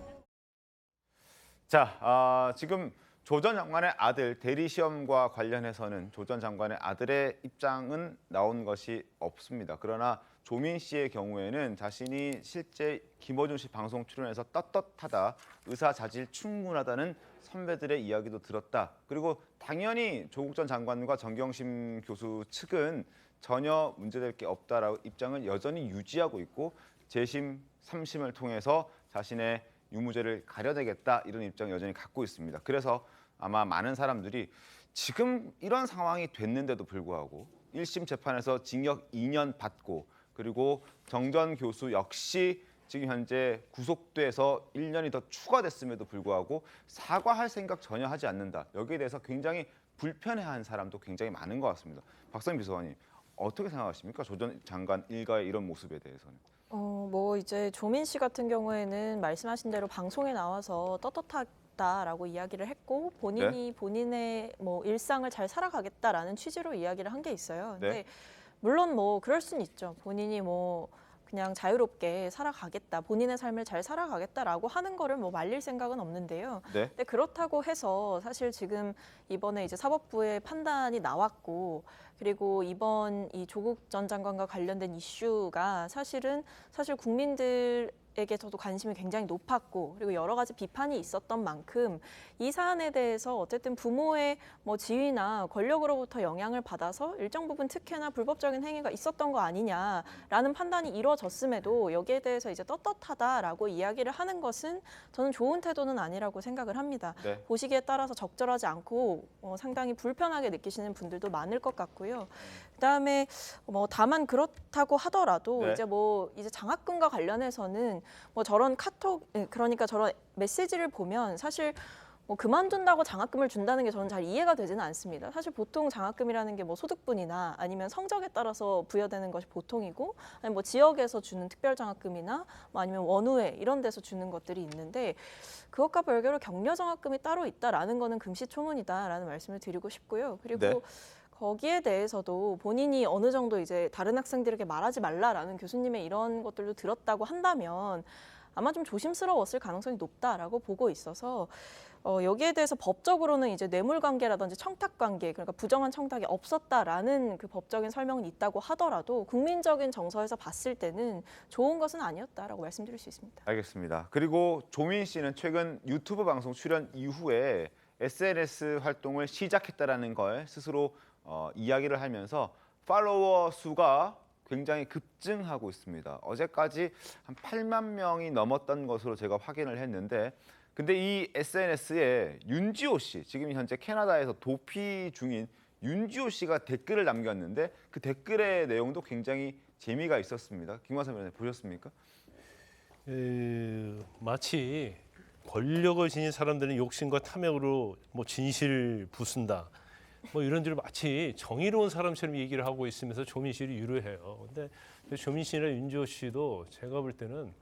자, 지금 조 전 장관의 아들 대리시험과 관련해서는 조 전 장관의 아들의 입장은 나온 것이 없습니다. 그러나 조민 씨의 경우에는 자신이 실제 김어준 씨 방송 출연해서 떳떳하다, 의사자질 충분하다는 선배들의 이야기도 들었다. 그리고 당연히 조국 전 장관과 정경심 교수 측은 전혀 문제될 게 없다라고 입장을 여전히 유지하고 있고 재심, 3심을 통해서 자신의 유무죄를 가려내겠다 이런 입장을 여전히 갖고 있습니다. 그래서 아마 많은 사람들이 지금 이런 상황이 됐는데도 불구하고 1심 재판에서 징역 2년 받고 그리고 정 전 교수 역시 지금 현재 구속돼서 1년이 더 추가됐음에도 불구하고 사과할 생각 전혀 하지 않는다. 여기에 대해서 굉장히 불편해한 사람도 굉장히 많은 것 같습니다. 박선미 비서관님 어떻게 생각하십니까? 조 전 장관 일가의 이런 모습에 대해서는. 뭐 이제 조민 씨 같은 경우에는 말씀하신 대로 방송에 나와서 떳떳하다라고 이야기를 했고 본인이 본인의 뭐 일상을 잘 살아가겠다라는 취지로 이야기를 한 게 있어요. 근데 물론 뭐 그럴 수는 있죠. 본인이 뭐 그냥 자유롭게 살아가겠다, 본인의 삶을 잘 살아가겠다라고 하는 거를 뭐 말릴 생각은 없는데요. 근데 그렇다고 해서 사실 지금 이번에 이제 사법부의 판단이 나왔고 그리고 이번 이 조국 전 장관과 관련된 이슈가 사실 국민들에게서도 관심이 굉장히 높았고 그리고 여러 가지 비판이 있었던 만큼 이 사안에 대해서 어쨌든 부모의 뭐 지위나 권력으로부터 영향을 받아서 일정 부분 특혜나 불법적인 행위가 있었던 거 아니냐라는 판단이 이루어졌음에도 여기에 대해서 이제 떳떳하다라고 이야기를 하는 것은 저는 좋은 태도는 아니라고 생각을 합니다. 보시기에 따라서 적절하지 않고 상당히 불편하게 느끼시는 분들도 많을 것 같고요. 그다음에 뭐 다만 그렇다고 하더라도 이제 장학금과 관련해서는 뭐 저런 카톡 그러니까 저런 메시지를 보면 사실 뭐 그만둔다고 장학금을 준다는 게 저는 잘 이해가 되지는 않습니다. 사실 보통 장학금이라는 게 뭐 소득분이나 아니면 성적에 따라서 부여되는 것이 보통이고 아니면 뭐 지역에서 주는 특별 장학금이나 뭐 아니면 원우회 이런 데서 주는 것들이 있는데 그것과 별개로 격려 장학금이 따로 있다라는 거는 금시초문이다라는 말씀을 드리고 싶고요. 그리고 거기에 대해서도 본인이 어느 정도 이제 다른 학생들에게 말하지 말라라는 교수님의 이런 것들도 들었다고 한다면 아마 좀 조심스러웠을 가능성이 높다라고 보고 있어서 여기에 대해서 법적으로는 이제 뇌물 관계라든지 청탁 관계, 그러니까 부정한 청탁이 없었다라는 그 법적인 설명은 있다고 하더라도 국민적인 정서에서 봤을 때는 좋은 것은 아니었다라고 말씀드릴 수 있습니다. 알겠습니다. 그리고 조민 씨는 최근 유튜브 방송 출연 이후에 SNS 활동을 시작했다라는 걸 스스로 이야기를 하면서 팔로워 수가 굉장히 급증하고 있습니다. 어제까지 한 8만 명이 넘었던 것으로 제가 확인을 했는데 근데 이 SNS에 윤지호 씨, 지금 현재 캐나다에서 도피 중인 윤지호 씨가 댓글을 남겼는데 그 댓글의 내용도 굉장히 재미가 있었습니다. 김광삼 변호사님 보셨습니까? 마치 권력을 지닌 사람들은 욕심과 탐욕으로 뭐 진실 부순다. 뭐 이런들 마치 정의로운 사람처럼 얘기를 하고 있으면서 조민 씨를 유료해요. 근데 조민 씨나 윤지호 씨도 제가 볼 때는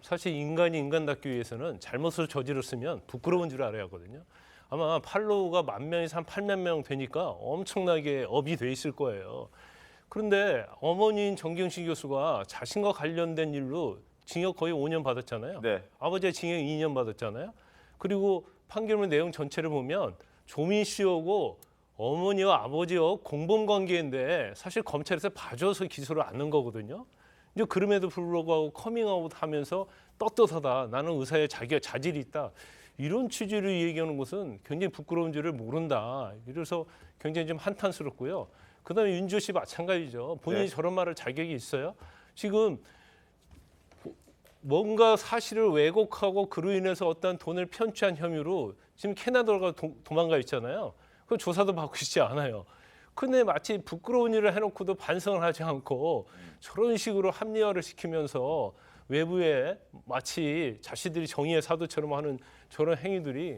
사실 인간이 인간답기 위해서는 잘못을 저질렀으면 부끄러운 줄 알아야 하거든요. 아마 팔로우가 10,000명에서 한 8만 명 되니까 엄청나게 업이 돼 있을 거예요. 그런데 어머니인 정경심 교수가 자신과 관련된 일로 징역 거의 5년 받았잖아요. 네. 아버지가 징역 2년 받았잖아요. 그리고 판결문 내용 전체를 보면 조민 씨하고 어머니와 아버지와 공범 관계인데 사실 검찰에서 봐줘서 기소를 안 한 거거든요. 이제 그럼에도 불구하고 커밍아웃 하면서 떳떳하다. 나는 의사의 자질이 있다. 이런 취지를 얘기하는 것은 굉장히 부끄러운 줄을 모른다. 이래서 굉장히 좀 한탄스럽고요. 그다음에 윤지호 씨 마찬가지죠. 본인이 네. 저런 말할 자격이 있어요? 지금 뭔가 사실을 왜곡하고 그로 인해서 어떤 돈을 편취한 혐의로 지금 캐나다로 도망가 있잖아요. 그 조사도 받고 있지 않아요. 근데 마치 부끄러운 일을 해놓고도 반성을 하지 않고 저런 식으로 합리화를 시키면서 외부에 마치 자신들이 정의의 사도처럼 하는 저런 행위들이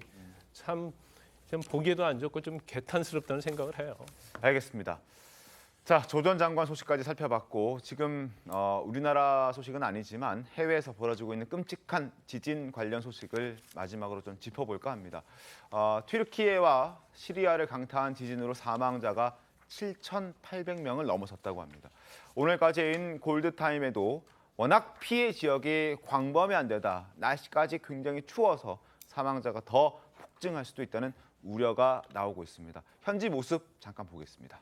참 보기에도 안 좋고 좀 개탄스럽다는 생각을 해요. 알겠습니다. 자, 조 전 장관 소식까지 살펴봤고 지금 우리나라 소식은 아니지만 해외에서 벌어지고 있는 끔찍한 지진 관련 소식을 마지막으로 좀 짚어볼까 합니다. 튀르키예와 시리아를 강타한 지진으로 사망자가 7,800명을 넘어섰다고 합니다. 오늘까지인 골드타임에도 워낙 피해 지역이 광범위한데다 날씨까지 굉장히 추워서 사망자가 더 폭증할 수도 있다는 우려가 나오고 있습니다. 현지 모습 잠깐 보겠습니다.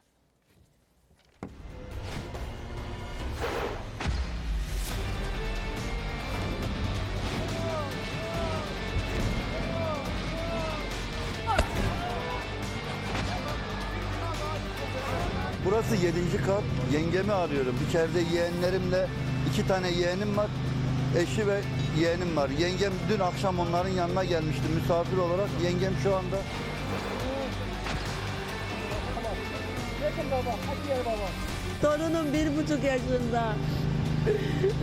Burası 7. kat. Yengemi arıyorum. İçeride yeğenlerimle 2 tane yeğenim var. Eşi ve yeğenim var. Yengem dün akşam onların yanına gelmişti misafir olarak. Yengem şu anda. Yakın baba. Hadi gel baba. Torunum 1,5 yaşında.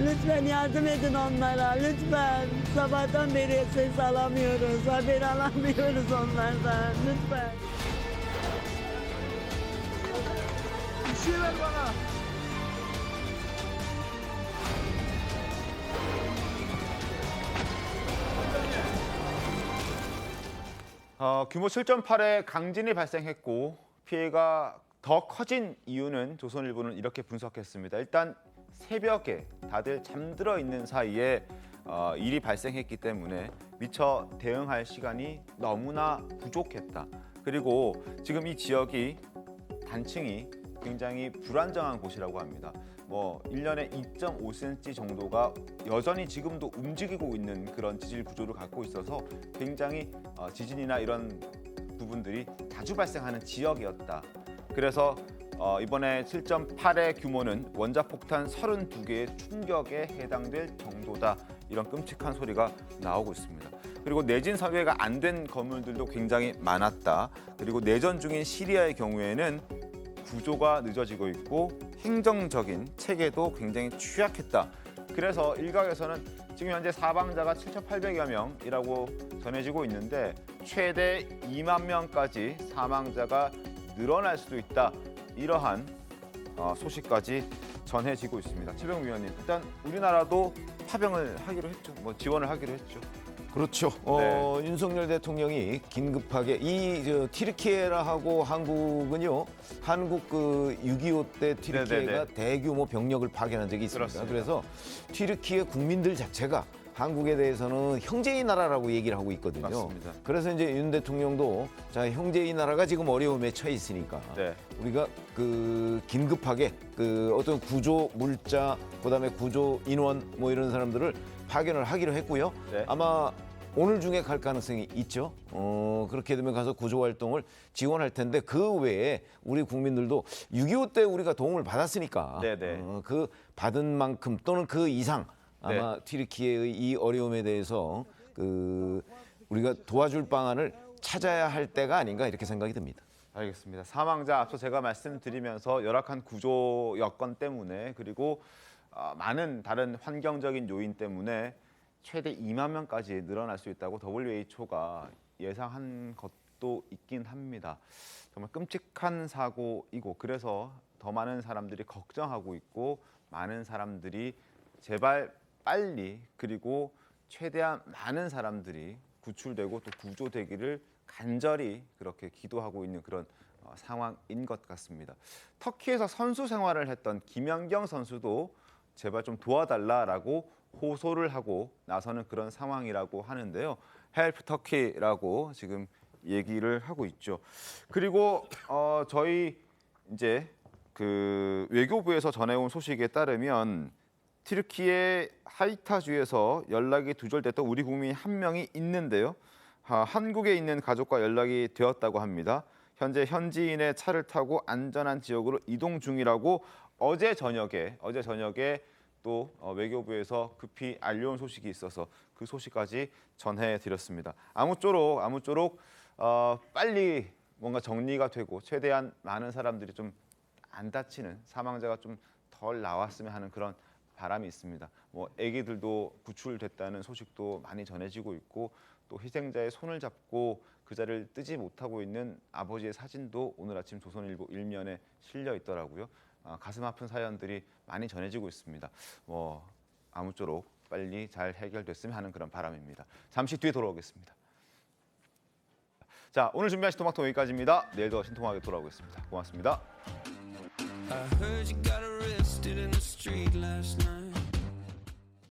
Lütfen yardım edin onlara. Lütfen. Sabahtan beri ses alamıyoruz. Haber alamıyoruz onlardan. Lütfen. Bir şey ver bana. 규모 7.8의 강진이 발생했고 피해가 더 커진 이유는 조선일보는 이렇게 분석했습니다. 일단 새벽에 다들 잠들어 있는 사이에 일이 발생했기 때문에 미처 대응할 시간이 너무나 부족했다. 그리고 지금 이 지역이 단층이 굉장히 불안정한 곳이라고 합니다. 1년에 2.5cm 정도가 여전히 지금도 움직이고 있는 그런 지질 구조를 갖고 있어서 굉장히 지진이나 이런 부분들이 자주 발생하는 지역이었다. 그래서 이번에 7.8의 규모는 원자폭탄 32개의 충격에 해당될 정도다. 이런 끔찍한 소리가 나오고 있습니다. 그리고 내진 설계가 안 된 건물들도 굉장히 많았다. 그리고 내전 중인 시리아의 경우에는 구조가 늦어지고 있고 행정적인 체계도 굉장히 취약했다. 그래서 일각에서는 지금 현재 사망자가 7,800여 명이라고 전해지고 있는데 최대 2만 명까지 사망자가 늘어날 수도 있다. 이러한 소식까지 전해지고 있습니다. 최병우 위원님, 일단 우리나라도 파병을 하기로 했죠. 지원을 하기로 했죠. 그렇죠. 윤석열 대통령이 긴급하게 튀르키예하고 한국은요. 한국 6.25 때 튀르키예가 대규모 병력을 파견한 적이 있습니다. 그렇습니다. 그래서 튀르키예 국민들 자체가 한국에 대해서는 형제의 나라라고 얘기를 하고 있거든요. 맞습니다. 그래서 이제 윤 대통령도 자 형제의 나라가 지금 어려움에 처해 있으니까 우리가 긴급하게 어떤 구조 물자 그다음에 구조 인원 이런 사람들을 파견을 하기로 했고요. 아마 오늘 중에 갈 가능성이 있죠. 그렇게 되면 가서 구조 활동을 지원할 텐데 그 외에 우리 국민들도 6.25 때 우리가 도움을 받았으니까 그 받은 만큼 또는 그 이상 아마 튀르키예의 이 어려움에 대해서 우리가 도와줄 방안을 찾아야 할 때가 아닌가 이렇게 생각이 듭니다. 알겠습니다. 사망자 앞서 제가 말씀드리면서 열악한 구조 여건 때문에 그리고 많은 다른 환경적인 요인 때문에 최대 2만 명까지 늘어날 수 있다고 WHO가 예상한 것 것도 있긴 합니다. 정말 끔찍한 사고이고 그래서 더 많은 사람들이 걱정하고 있고 많은 사람들이 제발 빨리 그리고 최대한 많은 사람들이 구출되고 또 구조되기를 간절히 그렇게 기도하고 있는 그런 상황인 것 같습니다. 터키에서 선수 생활을 했던 김연경 선수도 제발 좀 도와달라라고 호소를 하고 나서는 그런 상황이라고 하는데요. 헬프 터키라고 지금 얘기를 하고 있죠. 그리고 저희 이제 그 외교부에서 전해온 소식에 따르면 튀르키예 하이타주에서 연락이 두절됐던 우리 국민 한 명이 있는데요. 한국에 있는 가족과 연락이 되었다고 합니다. 현재 현지인의 차를 타고 안전한 지역으로 이동 중이라고 어제 저녁에 또 외교부에서 급히 알려온 소식이 있어서 그 소식까지 전해드렸습니다. 아무쪼록 빨리 뭔가 정리가 되고 최대한 많은 사람들이 좀 안 다치는 사망자가 좀 덜 나왔으면 하는 그런 바람이 있습니다. 뭐 아기들도 구출됐다는 소식도 많이 전해지고 있고 또 희생자의 손을 잡고 그 자리를 뜨지 못하고 있는 아버지의 사진도 오늘 아침 조선일보 1면에 실려 있더라고요. 가슴 아픈 사연들이 많이 전해지고 있습니다. 아무쪼록 빨리 잘 해결됐으면 하는 그런 바람입니다. 잠시 뒤에 돌아오겠습니다. 자, 오늘 준비한 신통방통 여기까지입니다. 내일도 신통하게 돌아오겠습니다. 고맙습니다. I heard you got arrested in the street last night.